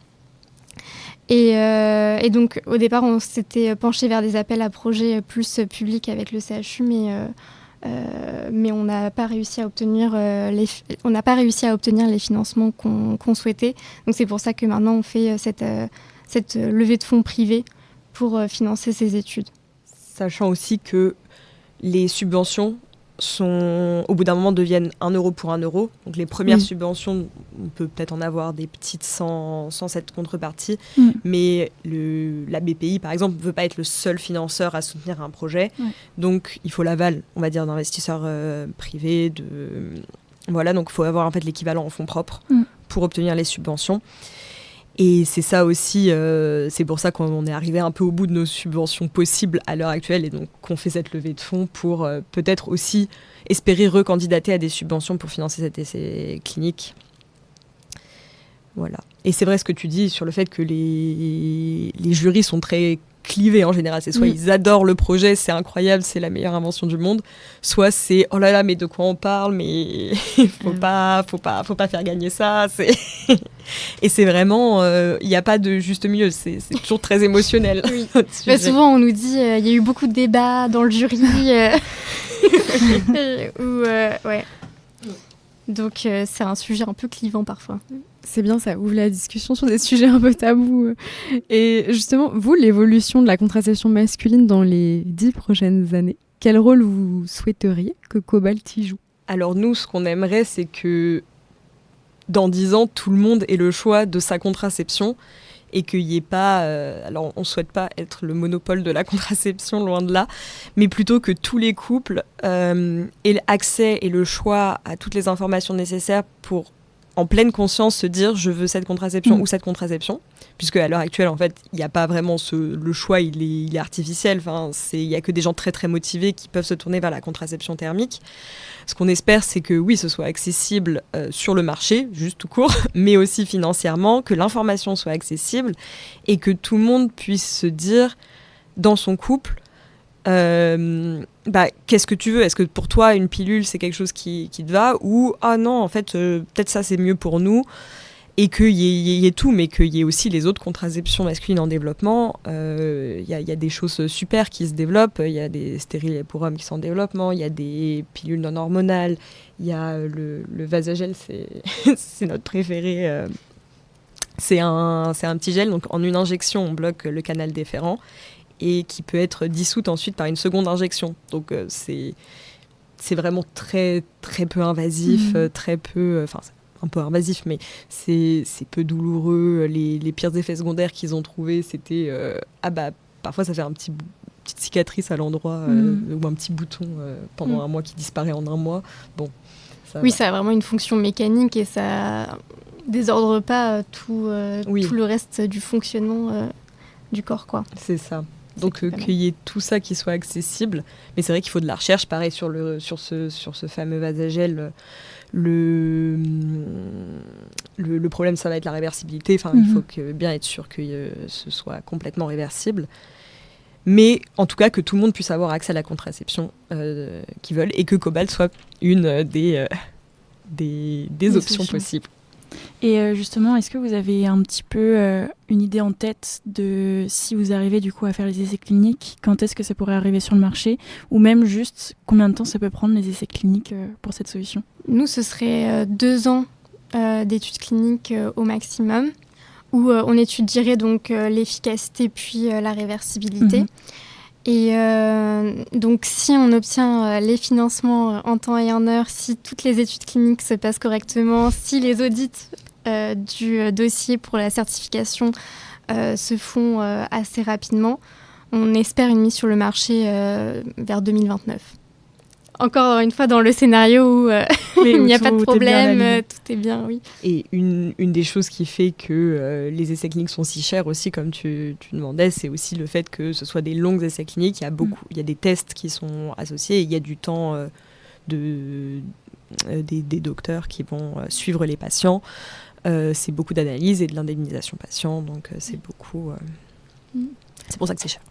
Et donc, au départ, on s'était penché vers des appels à projets plus publics avec le CHU, mais on n'a pas réussi à obtenir les financements qu'on souhaitait. Donc, c'est pour ça que maintenant, on fait cette levée de fonds privée pour financer ces études. Sachant aussi que les subventions au bout d'un moment deviennent 1 euro pour 1 euro. Donc les premières subventions, on peut peut-être en avoir des petites sans cette contrepartie, mais la BPI par exemple ne veut pas être le seul financeur à soutenir un projet. Donc il faut l'aval, on va dire, d'investisseurs privés. Voilà, donc il faut avoir en fait l'équivalent en fonds propres pour obtenir les subventions. Et c'est ça aussi, c'est pour ça qu'on est arrivé un peu au bout de nos subventions possibles à l'heure actuelle et donc qu'on fait cette levée de fonds pour peut-être aussi espérer recandidater à des subventions pour financer cet essai clinique. Voilà. Et c'est vrai ce que tu dis sur le fait que les jurys sont très clivés en général. C'est soit ils adorent le projet, c'est incroyable, c'est la meilleure invention du monde, soit c'est oh là là, mais de quoi on parle, mais faut pas faire gagner ça. Et c'est vraiment, il n'y a pas de juste milieu, c'est toujours très émotionnel. Oui. Bah, souvent on nous dit il y a eu beaucoup de débats dans le jury. Donc c'est un sujet un peu clivant parfois. C'est bien, ça ouvre la discussion sur des sujets un peu tabous. Et justement, vous, l'évolution de la contraception masculine dans les 10 prochaines années, quel rôle vous souhaiteriez que Cobalt y joue ? Alors nous, ce qu'on aimerait, c'est que dans 10 ans, tout le monde ait le choix de sa contraception et qu'il n'y ait pas... alors, on ne souhaite pas être le monopole de la contraception, loin de là, mais plutôt que tous les couples aient l'accès et le choix à toutes les informations nécessaires pour, en pleine conscience, se dire « je veux cette contraception ou cette contraception ». Puisque à l'heure actuelle, en fait, il n'y a pas vraiment le choix, il est artificiel. Enfin, il n'y a que des gens très très motivés qui peuvent se tourner vers la contraception thermique. Ce qu'on espère, c'est que oui, ce soit accessible sur le marché, juste tout court, mais aussi financièrement, que l'information soit accessible et que tout le monde puisse se dire dans son couple, qu'est-ce que tu veux ? Est-ce que pour toi, une pilule, c'est quelque chose qui te va ? Ou, ah non, en fait, peut-être ça, c'est mieux pour nous. Et qu'il y ait tout, mais qu'il y ait aussi les autres contraceptions masculines en développement. Il y a des choses super qui se développent. Il y a des stériles pour hommes qui sont en développement. Il y a des pilules non hormonales. Il y a le Vasagel, c'est notre préféré. C'est un petit gel. Donc en une injection, on bloque le canal déférent et qui peut être dissoute ensuite par une seconde injection. Donc c'est vraiment très, très peu invasif, très peu... un peu invasif, mais c'est peu douloureux. Les pires effets secondaires qu'ils ont trouvés, c'était... parfois, ça fait petite cicatrice à l'endroit, ou un petit bouton pendant un mois qui disparaît en un mois. Bon, ça a vraiment une fonction mécanique et ça désordre pas tout le reste du fonctionnement du corps, quoi. C'est ça. Donc qu'il y ait tout ça qui soit accessible. Mais c'est vrai qu'il faut de la recherche. Pareil, sur ce fameux Vasagel, le problème, ça va être la réversibilité. Enfin, il faut bien être sûr que ce soit complètement réversible. Mais en tout cas, que tout le monde puisse avoir accès à la contraception qu'ils veulent et que Cobalt soit une des options possibles. Et justement, est-ce que vous avez un petit peu une idée en tête de si vous arrivez du coup à faire les essais cliniques, quand est-ce que ça pourrait arriver sur le marché, ou même juste combien de temps ça peut prendre les essais cliniques pour cette solution ? Nous, ce serait 2 ans d'études cliniques au maximum, où on étudierait donc l'efficacité puis la réversibilité. Et donc, si on obtient les financements en temps et en heure, si toutes les études cliniques se passent correctement, si les audits du dossier pour la certification se font assez rapidement. On espère une mise sur le marché vers 2029. Encore une fois, dans le scénario où il n'y a pas de problème, tout est bien, oui. Et une des choses qui fait que les essais cliniques sont si chers aussi, comme tu demandais, c'est aussi le fait que ce soit des longues essais cliniques. Il y a des tests qui sont associés et il y a du temps des docteurs qui vont suivre les patients. C'est beaucoup d'analyse et de l'indemnisation patient, donc c'est beaucoup... C'est pour ça que c'est cher.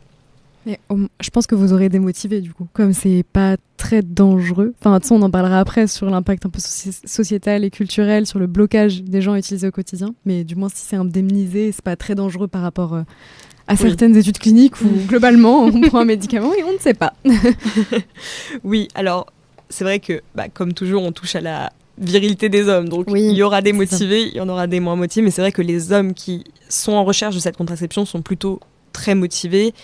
Mais je pense que vous aurez démotivé du coup, comme c'est pas très dangereux. Enfin, on en parlera après sur l'impact un peu sociétal et culturel, sur le blocage des gens utilisés au quotidien. Mais du moins, si c'est indemnisé, c'est pas très dangereux par rapport à certaines études cliniques où globalement, on prend un médicament et on ne sait pas. Oui, alors c'est vrai que, comme toujours, on touche à la virilité des hommes. Donc il y aura des motivés, il y en aura des moins motivés. Mais c'est vrai que les hommes qui sont en recherche de cette contraception sont plutôt très motivés.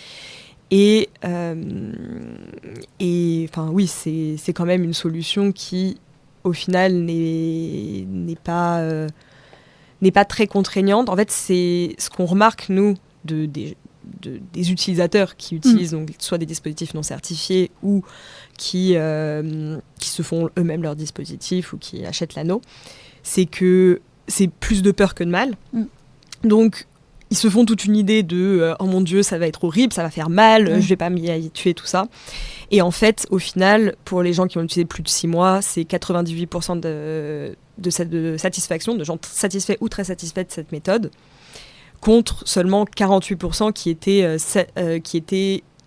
Et oui, c'est quand même une solution qui, au final, n'est pas très contraignante. En fait, c'est ce qu'on remarque, nous, des utilisateurs qui utilisent donc, soit des dispositifs non certifiés ou qui se font eux-mêmes leurs dispositifs ou qui achètent l'anneau, c'est que c'est plus de peur que de mal. Donc, ils se font toute une idée de oh mon Dieu, ça va être horrible, ça va faire mal, je vais pas m'y habituer, tout ça. Et en fait, au final, pour les gens qui ont utilisé plus de 6 mois, c'est 98% de satisfaction, de gens satisfaits ou très satisfaits de cette méthode, contre seulement 48% qui étaient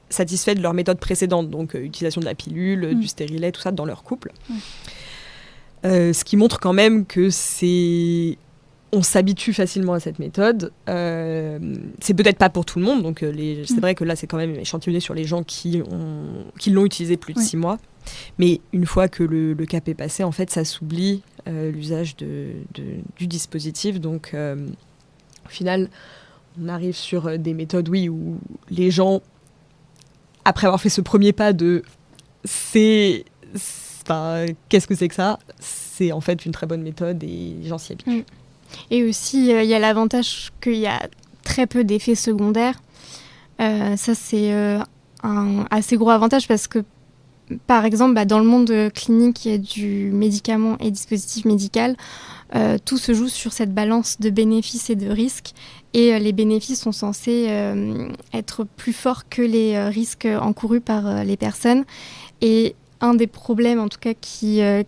satisfaits de leur méthode précédente, donc utilisation de la pilule, du stérilet, tout ça, dans leur couple. Ce qui montre quand même que on s'habitue facilement à cette méthode. C'est peut-être pas pour tout le monde, donc c'est vrai que là, c'est quand même échantillonné sur les gens qui l'ont utilisé plus de 6 mois. Mais une fois que le cap est passé, en fait, ça s'oublie l'usage du dispositif. Donc, au final, on arrive sur des méthodes, où les gens, après avoir fait ce premier pas qu'est-ce que c'est que ça ? C'est en fait une très bonne méthode et les gens s'y habituent. Et aussi, il y a l'avantage qu'il y a très peu d'effets secondaires. Ça, c'est un assez gros avantage parce que, par exemple, dans le monde clinique du médicament et dispositif médical, tout se joue sur cette balance de bénéfices et de risques. Et les bénéfices sont censés être plus forts que les risques encourus par les personnes. Et un des problèmes, en tout cas, qui a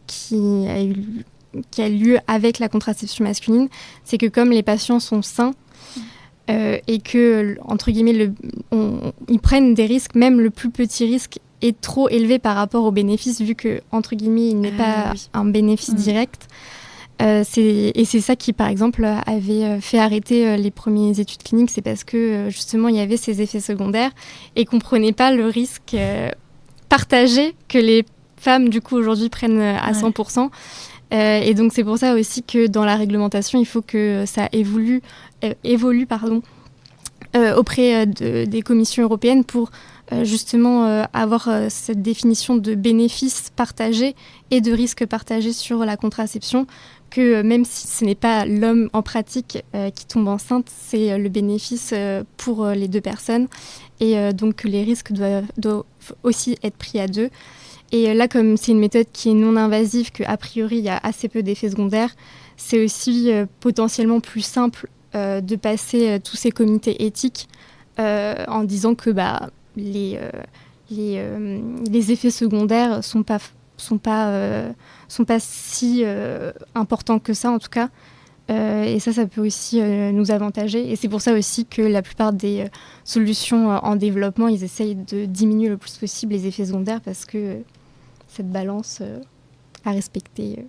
lieu avec la contraception masculine, c'est que comme les patients sont sains et que, entre guillemets, ils prennent des risques, même le plus petit risque est trop élevé par rapport aux bénéfices, vu que, entre guillemets, il n'est pas un bénéfice direct. Et c'est ça qui, par exemple, avait fait arrêter les premières études cliniques, c'est parce que, justement, il y avait ces effets secondaires et qu'on ne prenait pas le risque partagé que les femmes, du coup, aujourd'hui prennent à 100%. Et donc c'est pour ça aussi que dans la réglementation, il faut que ça évolue auprès des commissions européennes pour justement avoir cette définition de bénéfices partagés et de risques partagés sur la contraception, que même si ce n'est pas l'homme en pratique qui tombe enceinte, c'est le bénéfice pour les deux personnes. Et donc les risques doivent aussi être pris à deux. Et là, comme c'est une méthode qui est non invasive, qu'a priori, il y a assez peu d'effets secondaires, c'est aussi potentiellement plus simple de passer tous ces comités éthiques en disant que les effets secondaires sont pas si importants que ça, en tout cas. Et ça peut aussi nous avantager. Et c'est pour ça aussi que la plupart des solutions en développement, ils essayent de diminuer le plus possible les effets secondaires parce que cette balance à respecter.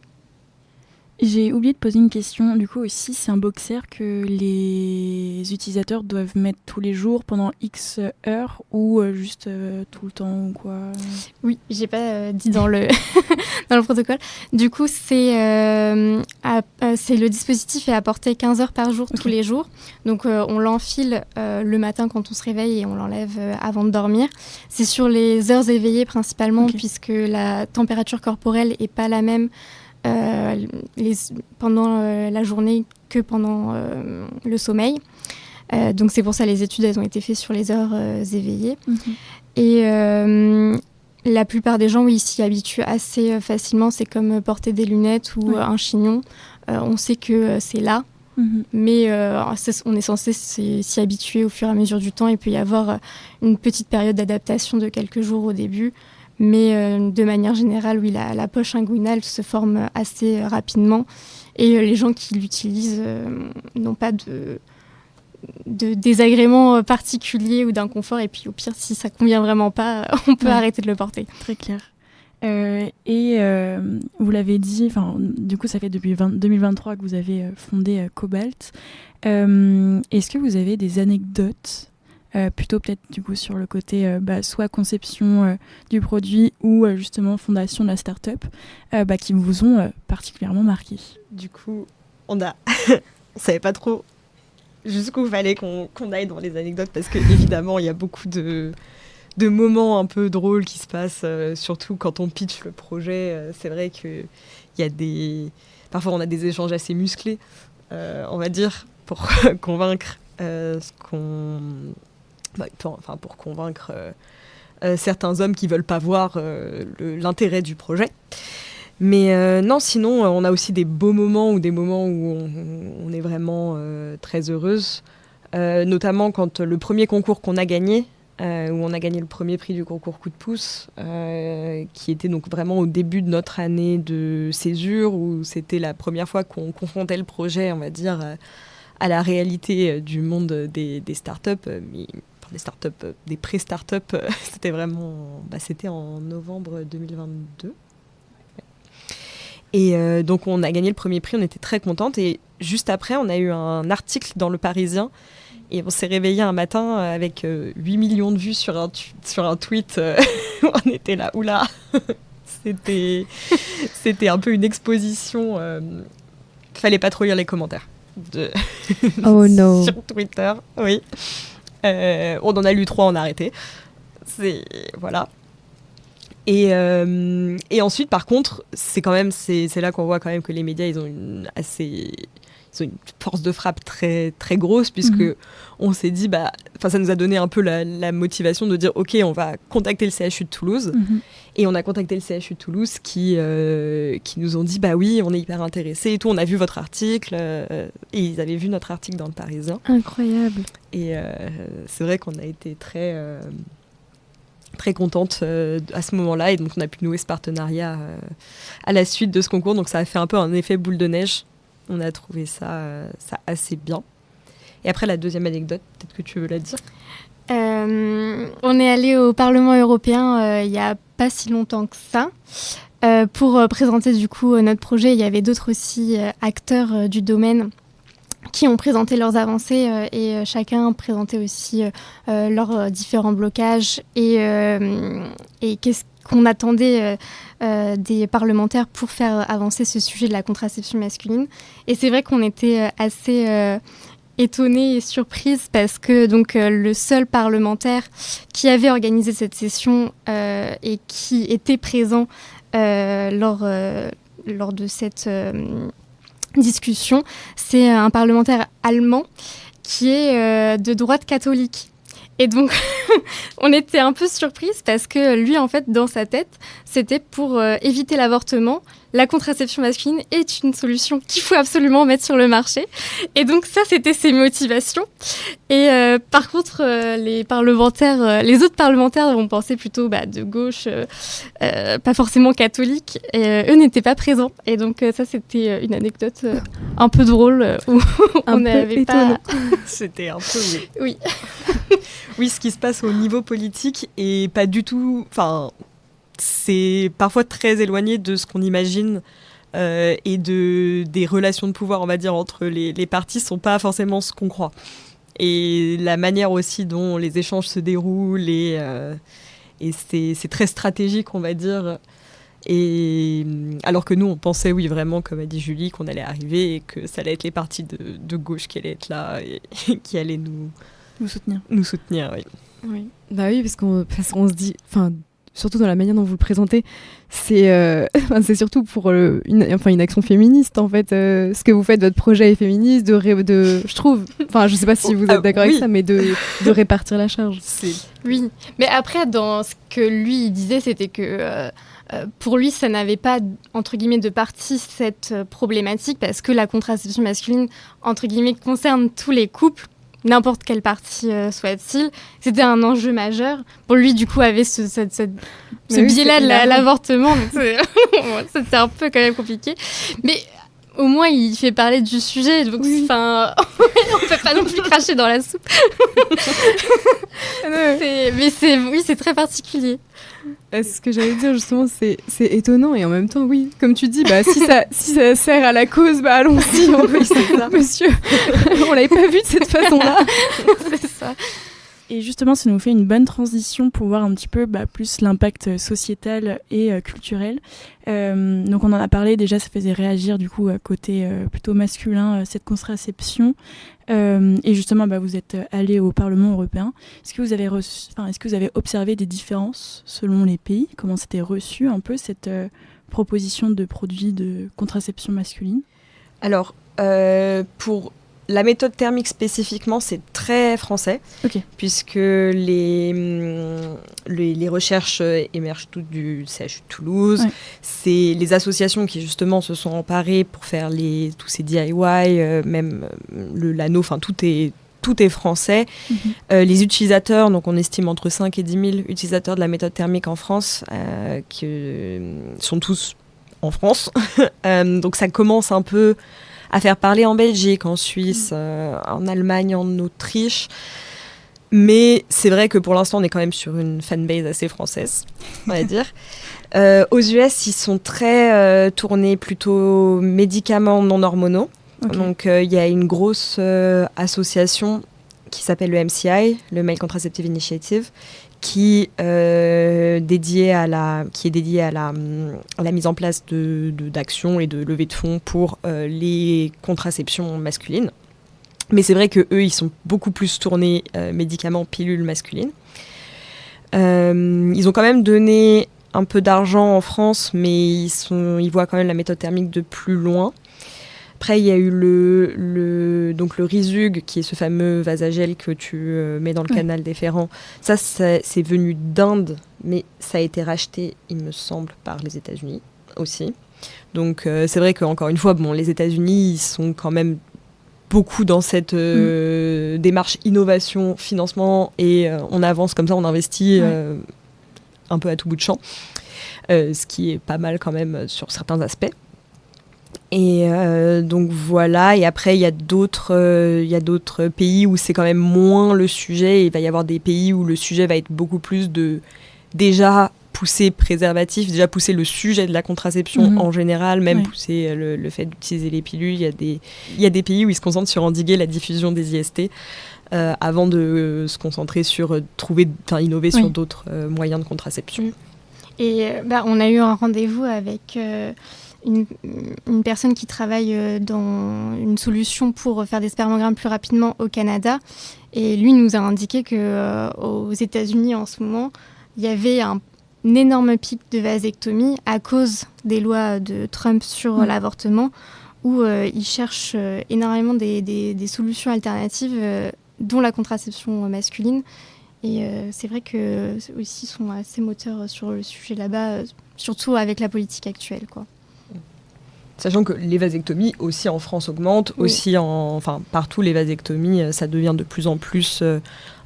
J'ai oublié de poser une question. Du coup, aussi, c'est un boxer que les utilisateurs doivent mettre tous les jours pendant X heures ou juste tout le temps ou quoi ? Oui, j'ai pas dit dans le dans le protocole. Du coup, c'est le dispositif est à porter 15 heures par jour tous les jours. Donc, on l'enfile le matin quand on se réveille et on l'enlève avant de dormir. C'est sur les heures éveillées principalement, puisque la température corporelle est pas la même pendant la journée que pendant le sommeil. Donc c'est pour ça les études elles ont été faites sur les heures éveillées. Et la plupart des gens s'y habituent assez facilement. C'est comme porter des lunettes ou un chignon. On sait que c'est là. Mais on est censé s'y habituer au fur et à mesure du temps. Il peut y avoir une petite période d'adaptation de quelques jours au début. Mais de manière générale, oui, la poche inguinale se forme assez rapidement. Et les gens qui l'utilisent n'ont pas de désagréments particuliers ou d'inconfort. Et puis au pire, si ça ne convient vraiment pas, on peut arrêter de le porter. Très clair. Vous l'avez dit, du coup ça fait depuis 2023 que vous avez fondé Cobalt. Est-ce que vous avez des anecdotes plutôt peut-être du coup sur le côté soit conception du produit ou justement fondation de la start-up qui vous ont particulièrement marqué? Du coup, on savait pas trop jusqu'où fallait qu'on aille dans les anecdotes parce que évidemment il y a beaucoup de moments un peu drôles qui se passent, surtout quand on pitch le projet. C'est vrai qu'il y a parfois on a des échanges assez musclés, on va dire, pour convaincre pour convaincre certains hommes qui veulent pas voir l'intérêt du projet. Mais non, sinon, on a aussi des beaux moments ou des moments où on est vraiment très heureuse, notamment quand le premier concours qu'on a gagné, où on a gagné le premier prix du concours Coup de pouce, qui était donc vraiment au début de notre année de césure, où c'était la première fois qu'on confrontait le projet, on va dire, à la réalité du monde des startups, des startups, des pré-startups. C'était vraiment, c'était en novembre 2022. Et donc on a gagné le premier prix, on était très contentes. Et juste après, on a eu un article dans Le Parisien. Et on s'est réveillé un matin avec 8 millions de vues sur un tweet. On était là, oula. C'était un peu une exposition. Fallait pas trop lire les commentaires sur Twitter. Oui. On en a lu 3, on a arrêté. Voilà. Et ensuite, par contre, c'est là qu'on voit quand même que les médias, ils ont une force de frappe très, très grosse, puisque on s'est dit, ça nous a donné un peu la motivation de dire, OK, on va contacter le CHU de Toulouse. Et on a contacté le CHU de Toulouse qui nous ont dit, oui, on est hyper intéressés et tout, on a vu votre article. Et ils avaient vu notre article dans Le Parisien. Incroyable. Et c'est vrai qu'on a été très... très contente à ce moment-là, et donc on a pu nouer ce partenariat à la suite de ce concours. Donc ça a fait un peu un effet boule de neige. On a trouvé ça assez bien. Et après, la deuxième anecdote, peut-être que tu veux la dire. On est allé au Parlement européen il n'y a pas si longtemps que ça pour présenter du coup notre projet. Il y avait d'autres aussi acteurs du domaine qui ont présenté leurs avancées et chacun présentait aussi leurs différents blocages et qu'est-ce qu'on attendait des parlementaires pour faire avancer ce sujet de la contraception masculine. Et c'est vrai qu'on était assez étonnés et surprises parce que donc, le seul parlementaire qui avait organisé cette session et qui était présent lors de cette... discussion, c'est un parlementaire allemand qui est de droite catholique. Et donc, on était un peu surprises parce que lui, en fait, dans sa tête, c'était pour éviter l'avortement. La contraception masculine est une solution qu'il faut absolument mettre sur le marché. Et donc, ça, c'était ses motivations. Et par contre, les autres parlementaires vont penser plutôt de gauche, pas forcément catholique. Et eux n'étaient pas présents. Et donc, ça, c'était une anecdote un peu drôle où on n'avait pas... C'était un peu... Oui. Oui, ce qui se passe au niveau politique est pas du tout... Enfin, c'est parfois très éloigné de ce qu'on imagine et des relations de pouvoir, on va dire, entre les partis sont pas forcément ce qu'on croit. Et la manière aussi dont les échanges se déroulent et c'est très stratégique, on va dire. Et alors que nous, on pensait, oui, vraiment, comme a dit Julie, qu'on allait arriver et que ça allait être les partis de gauche qui allaient être là et qui allaient nous soutenir, oui. Oui. Oui, parce qu'on se dit, surtout dans la manière dont vous le présentez, c'est surtout pour une action féministe en fait. Ce que vous faites, votre projet est féministe, je trouve. Enfin, je sais pas si vous êtes d'accord avec ça, mais de répartir la charge. Oui, mais après, dans ce que lui il disait, c'était que pour lui, ça n'avait pas, entre guillemets, de partie cette problématique, parce que la contraception masculine, entre guillemets, concerne tous les couples, n'importe quelle partie soit-il. C'était un enjeu majeur. Pour lui, du coup, avait ce biais-là de l'avortement. C'était un peu quand même compliqué. Mais au moins, il fait parler du sujet. Donc, on ne peut pas non plus cracher dans la soupe. C'est très particulier. Ce que j'allais dire justement, c'est étonnant et en même temps, oui, comme tu dis, si ça sert à la cause, allons-y, monsieur. On l'avait pas vu de cette façon-là. C'est ça. Et justement, ça nous fait une bonne transition pour voir un petit peu plus l'impact sociétal et culturel. Donc on en a parlé déjà, ça faisait réagir du coup côté plutôt masculin cette contraception. Et justement, vous êtes allé au Parlement européen. Est-ce que vous avez observé des différences selon les pays ? Comment c'était reçu un peu cette proposition de produit de contraception masculine ? Alors, pour la méthode thermique spécifiquement, c'est très français, puisque les recherches émergent toutes du CHU de Toulouse. Ouais. C'est les associations qui justement se sont emparées pour faire tous ces DIY, même l'anneau, tout est français. Les utilisateurs, donc on estime entre 5 et 10 000 utilisateurs de la méthode thermique en France, qui sont tous en France. Donc ça commence un peu à faire parler en Belgique, en Suisse, en Allemagne, en Autriche. Mais c'est vrai que pour l'instant, on est quand même sur une fanbase assez française, on va dire. Aux US, ils sont très tournés plutôt médicaments non hormonaux. Donc, il y a une grosse association qui s'appelle le MCI, le Male Contraceptive Initiative, qui est dédié à la mise en place d'actions et de levée de fonds pour les contraceptions masculines. Mais c'est vrai qu'eux, ils sont beaucoup plus tournés médicaments, pilules masculines. Ils ont quand même donné un peu d'argent en France, mais ils voient quand même la méthode thermique de plus loin. Après, il y a eu le Rizug, qui est ce fameux vasagel que tu mets dans le canal déférent. Ça, c'est venu d'Inde, mais ça a été racheté, il me semble, par les États-Unis aussi. Donc, c'est vrai qu'encore une fois, les États-Unis, ils sont quand même beaucoup dans cette démarche innovation, financement, et on avance comme ça, on investit un peu à tout bout de champ, ce qui est pas mal quand même sur certains aspects. Et donc voilà, et après il y a d'autres pays où c'est quand même moins le sujet, et il va y avoir des pays où le sujet va être beaucoup plus de déjà pousser préservatif, déjà pousser le sujet de la contraception en général, même pousser le fait d'utiliser les pilules. Il y a des pays où ils se concentrent sur endiguer la diffusion des IST avant de se concentrer sur innover sur d'autres moyens de contraception. Et on a eu un rendez-vous avec une personne qui travaille dans une solution pour faire des spermogrammes plus rapidement au Canada. Et lui nous a indiqué qu'aux États-Unis, en ce moment, il y avait un énorme pic de vasectomie à cause des lois de Trump sur l'avortement, où ils cherchent énormément des solutions alternatives, dont la contraception masculine. Et c'est vrai qu'eux aussi sont assez moteurs sur le sujet là-bas, surtout avec la politique actuelle, quoi. Sachant que les vasectomies aussi en France augmentent, aussi partout les vasectomies, ça devient de plus en plus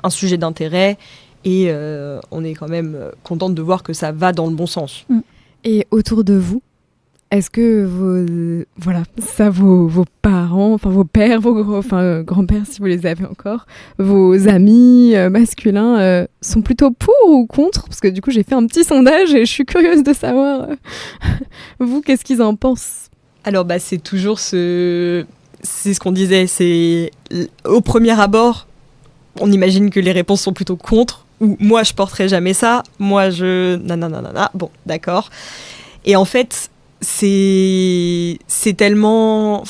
un sujet d'intérêt, et on est quand même contente de voir que ça va dans le bon sens. Et autour de vous, est-ce que vos parents, vos pères, vos grands-pères si vous les avez encore, vos amis masculins sont plutôt pour ou contre ? Parce que du coup j'ai fait un petit sondage et je suis curieuse de savoir vous, qu'est-ce qu'ils en pensent ? Alors c'est toujours c'est ce qu'on disait, c'est au premier abord, on imagine que les réponses sont plutôt contre, ou moi je porterai jamais ça, moi je bon d'accord. Et en fait c'est tellement,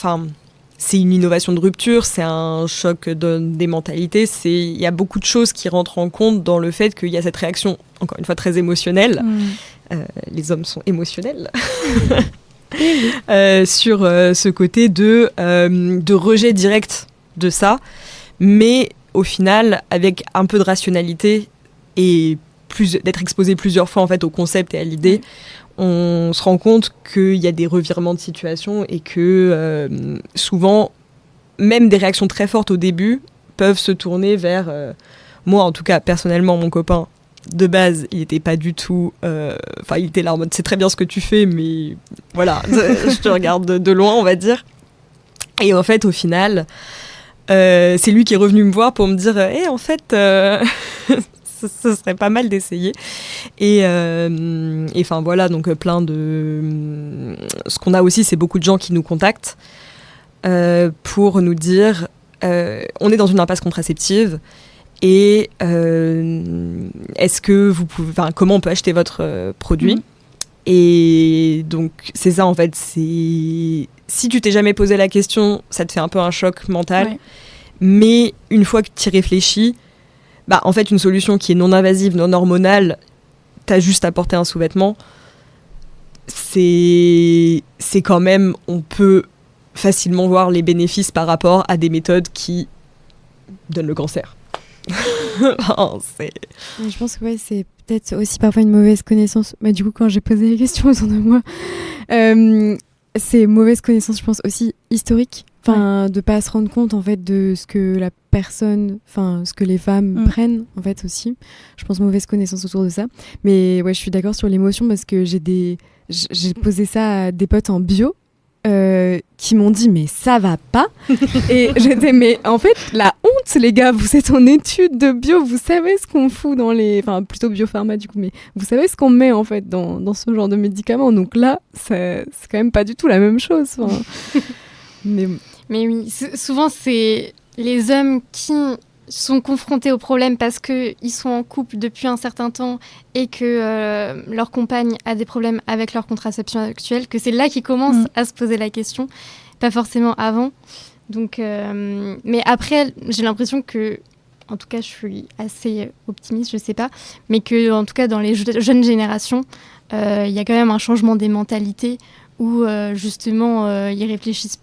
c'est une innovation de rupture, c'est un choc des mentalités, il y a beaucoup de choses qui rentrent en compte dans le fait qu'il y a cette réaction, encore une fois, très émotionnelle. Les hommes sont émotionnels. Sur ce côté de rejet direct de ça, mais au final, avec un peu de rationalité et d'être exposé plusieurs fois en fait, au concept et à l'idée, on se rend compte qu'il y a des revirements de situation et que souvent, même des réactions très fortes au début peuvent se tourner vers... moi, en tout cas, personnellement, mon copain, de base, il n'était pas du tout... il était là en mode, c'est très bien ce que tu fais, mais voilà, je te regarde de loin, on va dire. Et en fait, au final, c'est lui qui est revenu me voir pour me dire, en fait... ce serait pas mal d'essayer. Et enfin voilà, donc plein de... Ce qu'on a aussi, c'est beaucoup de gens qui nous contactent pour nous dire on est dans une impasse contraceptive et est-ce que vous pouvez... comment on peut acheter votre produit Et donc c'est ça en fait, si tu t'es jamais posé la question, ça te fait un peu un choc mental, mais une fois que tu y réfléchis, en fait, une solution qui est non invasive, non hormonale, t'as juste à porter un sous-vêtement, c'est quand même, on peut facilement voir les bénéfices par rapport à des méthodes qui donnent le cancer. Je pense que c'est peut-être aussi parfois une mauvaise connaissance. Du coup, quand j'ai posé les questions autour de moi, c'est mauvaise connaissance, je pense, aussi historique. De pas se rendre compte en fait de ce que la personne, ce que les femmes prennent en fait aussi. Je pense mauvaise connaissance autour de ça. Mais ouais, je suis d'accord sur l'émotion parce que j'ai posé ça à des potes en bio qui m'ont dit mais ça va pas. Et j'étais mais en fait la honte les gars, vous êtes en études de bio, vous savez ce qu'on fout dans les, plutôt biopharma du coup, mais vous savez ce qu'on met en fait dans ce genre de médicaments. Donc là, c'est quand même pas du tout la même chose. Mais oui, souvent c'est les hommes qui sont confrontés au problème parce qu'ils sont en couple depuis un certain temps et que leur compagne a des problèmes avec leur contraception actuelle, que c'est là qu'ils commencent à se poser la question, pas forcément avant. Donc, mais après, j'ai l'impression que, en tout cas je suis assez optimiste, je sais pas, mais que en tout cas dans les jeunes générations, il y a quand même un changement des mentalités où justement ils réfléchissent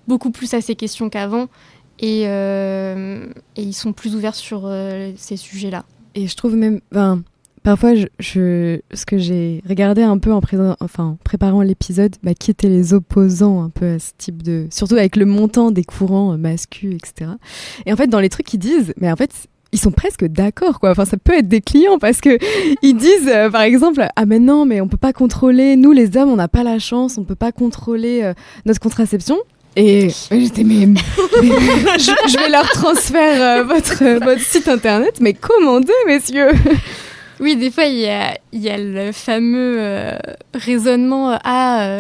beaucoup plus à ces questions qu'avant et ils sont plus ouverts sur ces sujets-là. Et je trouve même, parfois, ce que j'ai regardé un peu en préparant l'épisode, qui étaient les opposants un peu à ce type de... Surtout avec le montant des courants masculins, etc. Et en fait, dans les trucs qu'ils disent, mais en fait... Ils sont presque d'accord, quoi. Ça peut être des clients parce que ils disent, par exemple, mais non, mais on peut pas contrôler. Nous, les hommes, on n'a pas la chance, on peut pas contrôler notre contraception. Et j'étais, mais je vais leur transférer votre site internet, mais commandez, messieurs. Oui, des fois, il y a le fameux raisonnement «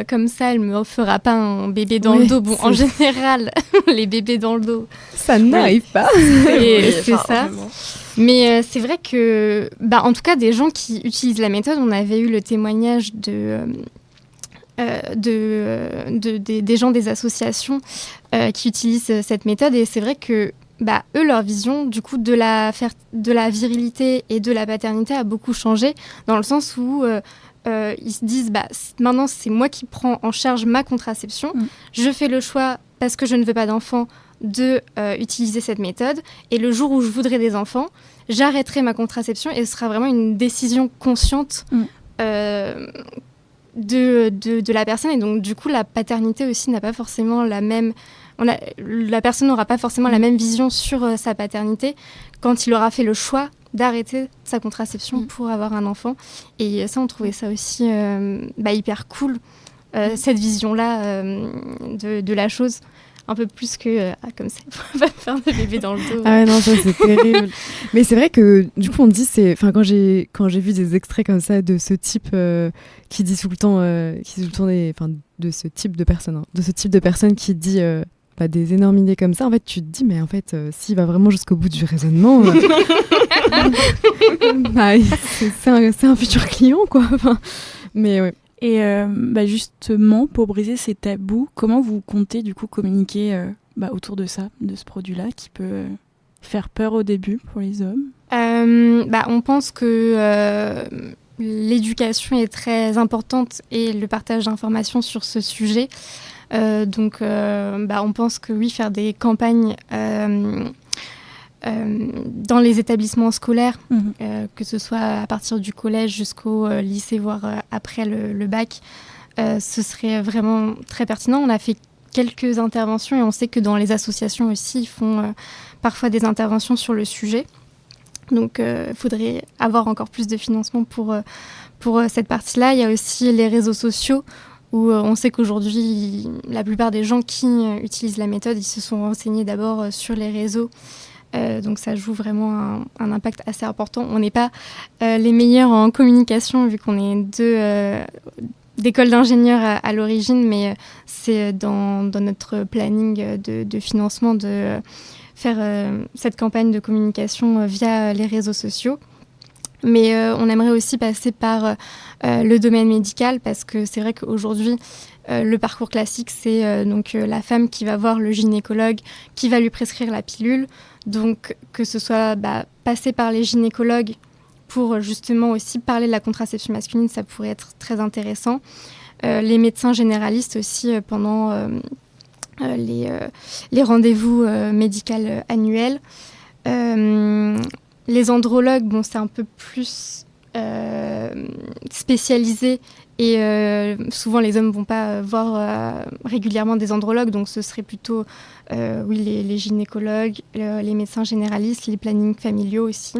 comme ça, elle ne me fera pas un bébé dans le dos ». Bon, en général, les bébés dans le dos... Ça n'arrive pas. C'est ça. Vraiment. Mais c'est vrai que, en tout cas, des gens qui utilisent la méthode, on avait eu le témoignage des gens des associations qui utilisent cette méthode. Et c'est vrai que eux, leur vision du coup de la virilité et de la paternité a beaucoup changé, dans le sens où ils se disent maintenant c'est moi qui prends en charge ma contraception, je fais le choix parce que je ne veux pas d'enfants de utiliser cette méthode, et le jour où je voudrais des enfants, j'arrêterai ma contraception et ce sera vraiment une décision consciente de la personne. Et donc du coup la paternité aussi n'a pas forcément la même... la personne n'aura pas forcément la même vision sur sa paternité quand il aura fait le choix d'arrêter sa contraception pour avoir un enfant. Et ça, on trouvait ça aussi hyper cool, cette vision-là de la chose, un peu plus que comme ça, on va faire des bébés dans le dos. Ah ouais, non, ça c'est terrible. Mais c'est vrai que du coup on dit, quand j'ai vu des extraits comme ça de ce type qui dit tout le temps, de ce type de personne, qui dit des énormes idées comme ça, en fait tu te dis mais en fait s'il va vraiment jusqu'au bout du raisonnement, c'est un futur client, quoi. Mais ouais. Et justement, pour briser ces tabous, comment vous comptez du coup communiquer autour de ça, de ce produit-là qui peut faire peur au début pour les hommes? On pense que l'éducation est très importante et le partage d'informations sur ce sujet. Donc on pense que oui, faire des campagnes dans les établissements scolaires, que ce soit à partir du collège jusqu'au lycée, voire après le bac, ce serait vraiment très pertinent. On a fait quelques interventions et on sait que dans les associations aussi, ils font parfois des interventions sur le sujet. Donc il faudrait avoir encore plus de financement pour cette partie-là. Il y a aussi les réseaux sociaux où on sait qu'aujourd'hui, la plupart des gens qui utilisent la méthode, ils se sont renseignés d'abord sur les réseaux. Donc ça joue vraiment un impact assez important. On n'est pas les meilleurs en communication vu qu'on est d'école d'ingénieurs à l'origine, mais c'est dans notre planning de financement de faire cette campagne de communication via les réseaux sociaux. Mais on aimerait aussi passer par le domaine médical parce que c'est vrai qu'aujourd'hui, le parcours classique, c'est donc la femme qui va voir le gynécologue, qui va lui prescrire la pilule. Donc que ce soit passer par les gynécologues pour justement aussi parler de la contraception masculine, ça pourrait être très intéressant. Les médecins généralistes aussi pendant les rendez-vous médicaux annuels. Les andrologues, c'est un peu plus spécialisé et souvent les hommes ne vont pas voir régulièrement des andrologues, donc ce serait plutôt les gynécologues, les médecins généralistes, les plannings familiaux aussi,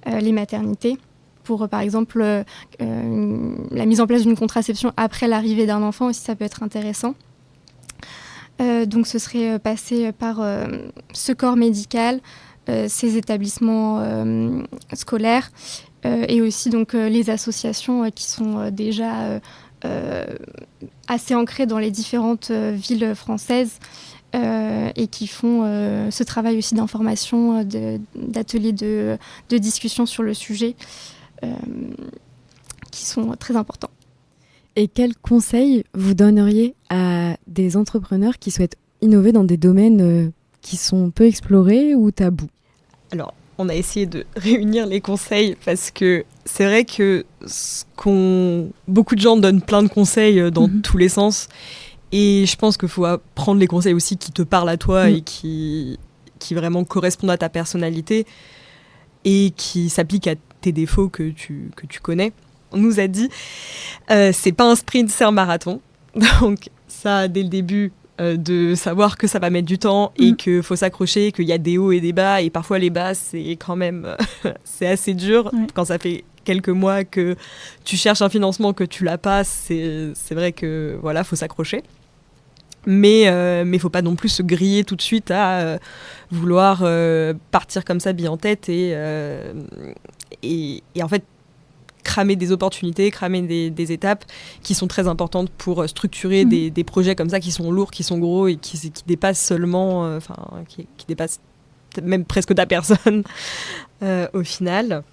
les maternités, pour par exemple la mise en place d'une contraception après l'arrivée d'un enfant aussi, ça peut être intéressant. Donc ce serait passé par ce corps médical, ces établissements scolaires et aussi donc les associations qui sont déjà assez ancrées dans les différentes villes françaises et qui font ce travail aussi d'information, d'ateliers de discussion sur le sujet qui sont très importants. Et quels conseils vous donneriez à des entrepreneurs qui souhaitent innover dans des domaines qui sont peu explorés ou tabous? Alors, on a essayé de réunir les conseils parce que c'est vrai que beaucoup de gens donnent plein de conseils dans tous les sens. Et je pense qu'il faut prendre les conseils aussi qui te parlent à toi et qui vraiment correspondent à ta personnalité et qui s'appliquent à tes défauts que tu connais. On nous a dit, c'est pas un sprint, c'est un marathon. Donc ça, dès le début, de savoir que ça va mettre du temps et qu'il faut s'accrocher, qu'il y a des hauts et des bas. Et parfois, les bas, c'est quand même c'est assez dur. Quand ça fait quelques mois que tu cherches un financement, que tu l'as pas, c'est vrai que voilà, faut s'accrocher. Mais faut pas non plus se griller tout de suite à vouloir partir comme ça, bille en tête et en fait, cramer des opportunités, cramer des étapes qui sont très importantes pour structurer des projets comme ça qui sont lourds, qui sont gros et qui dépassent seulement, qui dépassent même presque ta personne au final.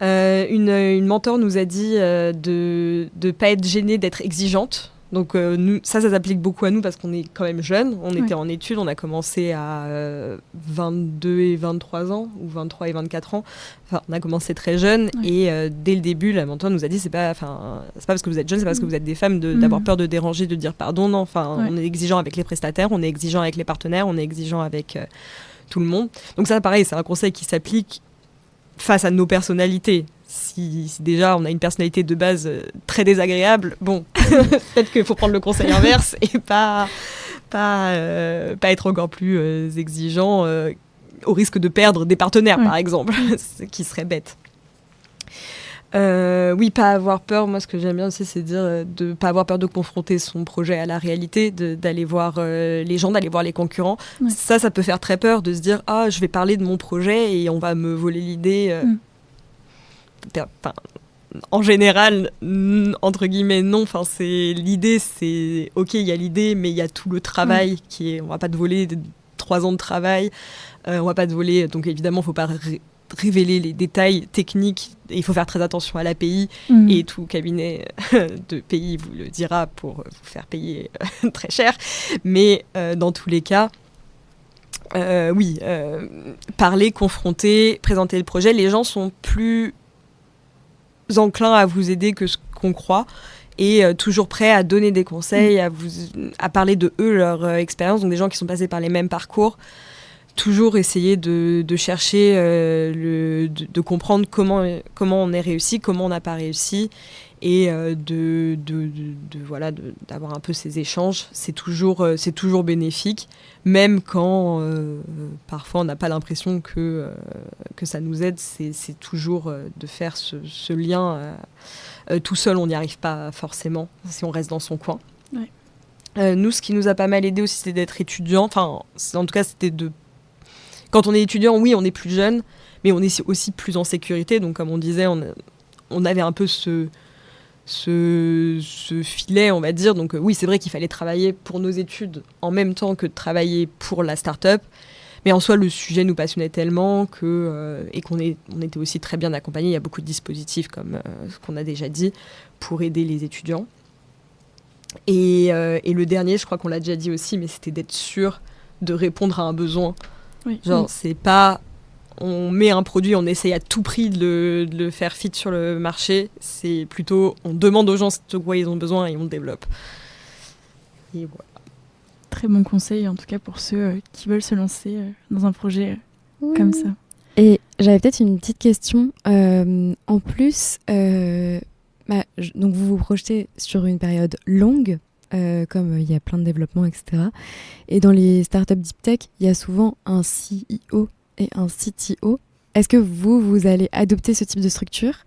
Une mentor nous a dit de ne pas être gênée d'être exigeante. Donc nous, ça s'applique beaucoup à nous parce qu'on est quand même jeunes. On était en études, on a commencé à 22 et 23 ans, ou 23 et 24 ans. Enfin, on a commencé très jeune et dès le début, la mentor nous a dit c'est pas parce que vous êtes jeunes, c'est pas parce que vous êtes des femmes d'avoir peur de déranger, de dire pardon. Non, on est exigeant avec les prestataires, on est exigeant avec les partenaires, on est exigeant avec tout le monde. Donc ça, pareil, c'est un conseil qui s'applique face à nos personnalités. Si déjà on a une personnalité de base très désagréable, bon, peut-être qu'il faut prendre le conseil inverse et pas être encore plus exigeant au risque de perdre des partenaires, par exemple, ce qui serait bête. Oui, pas avoir peur. Moi, ce que j'aime bien aussi, c'est dire de pas avoir peur de confronter son projet à la réalité, d'aller voir les gens, d'aller voir les concurrents. Ça peut faire très peur de se dire « Ah, je vais parler de mon projet et on va me voler l'idée. En général, entre guillemets, non. L'idée, c'est OK, il y a l'idée, mais il y a tout le travail qui est. On va pas te voler 3 ans de travail. On va pas te voler. Donc évidemment, faut pas révéler les détails techniques. Il faut faire très attention à l'API et tout cabinet de pays vous le dira pour vous faire payer très cher. Mais dans tous les cas, parler, confronter, présenter le projet, les gens sont plus enclins à vous aider que ce qu'on croit et toujours prêts à donner des conseils, à parler de eux, leur expérience, donc des gens qui sont passés par les mêmes parcours. Toujours essayer de chercher, de comprendre comment on est réussi, comment on n'a pas réussi, et d'avoir un peu ces échanges. C'est toujours bénéfique, même quand parfois on n'a pas l'impression que ça nous aide. C'est toujours de faire ce lien. Tout seul, on n'y arrive pas forcément si on reste dans son coin. Ouais. Nous, ce qui nous a pas mal aidé aussi, c'était d'être étudiant. Enfin, en tout cas, c'était quand on est étudiant, oui, on est plus jeune, mais on est aussi plus en sécurité. Donc, comme on disait, on avait un peu ce filet, on va dire. Donc, oui, c'est vrai qu'il fallait travailler pour nos études en même temps que de travailler pour la start-up. Mais en soi, le sujet nous passionnait tellement et qu'on était aussi très bien accompagnés. Il y a beaucoup de dispositifs, comme ce qu'on a déjà dit, pour aider les étudiants. Et le dernier, je crois qu'on l'a déjà dit aussi, mais c'était d'être sûr de répondre à un besoin. Oui. Genre, c'est pas on met un produit, on essaye à tout prix de le faire fit sur le marché. C'est plutôt on demande aux gens de quoi ils ont besoin et on le développe. Et voilà. Très bon conseil, en tout cas pour ceux qui veulent se lancer dans un projet comme ça. Et j'avais peut-être une petite question. En plus, donc vous vous projetez sur une période longue, comme il y a plein de développements, etc. Et dans les startups deep tech, il y a souvent un CEO et un CTO. Est-ce que vous allez adopter ce type de structure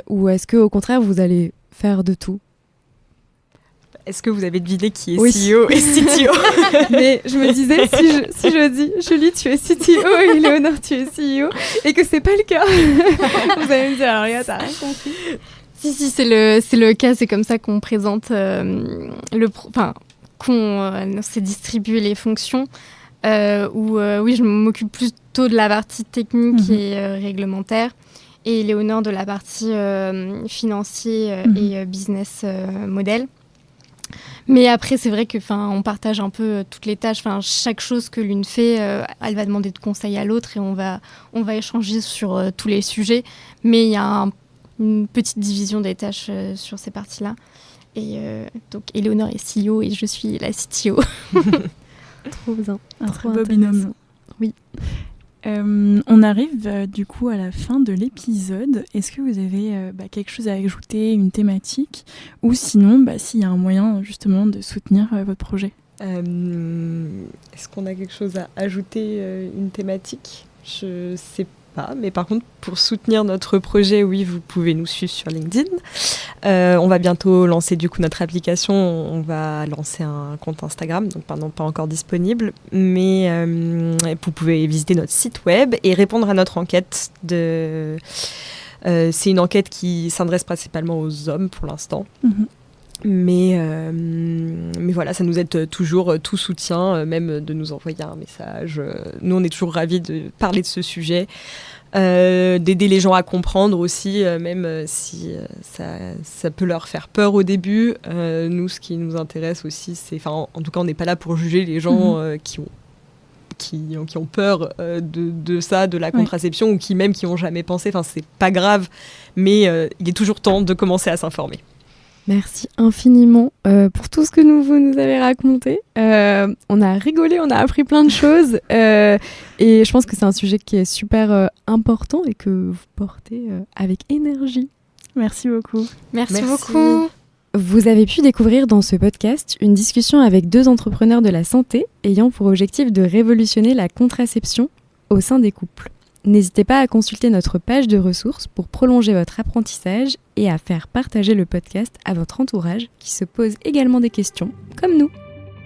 ou est-ce qu'au contraire, vous allez faire de tout ? Est-ce que vous avez deviné qui est CEO et CTO ? Mais je me disais, si je dis Julie, tu es CTO et Léonore, tu es CEO, et que c'est pas le cas, vous allez me dire, alors regarde, t'as rien compris. Si, c'est le cas, c'est comme ça qu'on présente qu'on s'est distribué les fonctions, oui, je m'occupe plutôt de la partie technique et réglementaire, et Léonore de la partie financier et business model. Mais après, c'est vrai que, on partage un peu toutes les tâches. Chaque chose que l'une fait, elle va demander de conseils à l'autre et on va échanger sur tous les sujets. Mais il y a une petite division des tâches sur ces parties-là. Et donc, Éléonore est CEO et je suis la CTO. Trop bien. Un très beau binôme. Oui. On arrive du coup à la fin de l'épisode. Est-ce que vous avez quelque chose à ajouter, une thématique, ou sinon s'il y a un moyen justement de soutenir votre projet ? Est-ce qu'on a quelque chose à ajouter, une thématique ? Je sais pas, mais par contre pour soutenir notre projet, oui, vous pouvez nous suivre sur LinkedIn. On va bientôt lancer du coup notre application, on va lancer un compte Instagram, donc pardon, pas encore disponible, mais vous pouvez visiter notre site web et répondre à notre enquête. C'est une enquête qui s'adresse principalement aux hommes pour l'instant. Mais voilà, ça nous aide toujours, tout soutien, même de nous envoyer un message. Nous, on est toujours ravis de parler de ce sujet, d'aider les gens à comprendre aussi, même si ça peut leur faire peur au début. Nous, ce qui nous intéresse aussi, c'est... en tout cas, on n'est pas là pour juger les gens qui ont peur de ça, de la contraception, ou qui n'ont jamais pensé. C'est pas grave, mais il est toujours temps de commencer à s'informer. Merci infiniment pour tout ce que vous nous avez raconté. On a rigolé, on a appris plein de choses et je pense que c'est un sujet qui est super important et que vous portez avec énergie. Merci beaucoup. Merci beaucoup. Vous avez pu découvrir dans ce podcast une discussion avec 2 entrepreneurs de la santé ayant pour objectif de révolutionner la contraception au sein des couples. N'hésitez pas à consulter notre page de ressources pour prolonger votre apprentissage et à faire partager le podcast à votre entourage qui se pose également des questions, comme nous.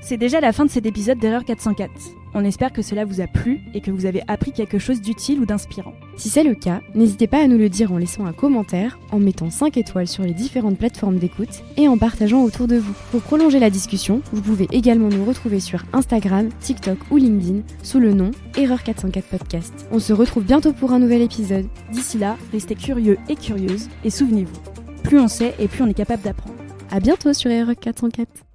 C'est déjà la fin de cet épisode d'Erreur 404. On espère que cela vous a plu et que vous avez appris quelque chose d'utile ou d'inspirant. Si c'est le cas, n'hésitez pas à nous le dire en laissant un commentaire, en mettant 5 étoiles sur les différentes plateformes d'écoute et en partageant autour de vous. Pour prolonger la discussion, vous pouvez également nous retrouver sur Instagram, TikTok ou LinkedIn sous le nom Erreur 404 Podcast. On se retrouve bientôt pour un nouvel épisode. D'ici là, restez curieux et curieuses et souvenez-vous, plus on sait et plus on est capable d'apprendre. À bientôt sur Erreur 404.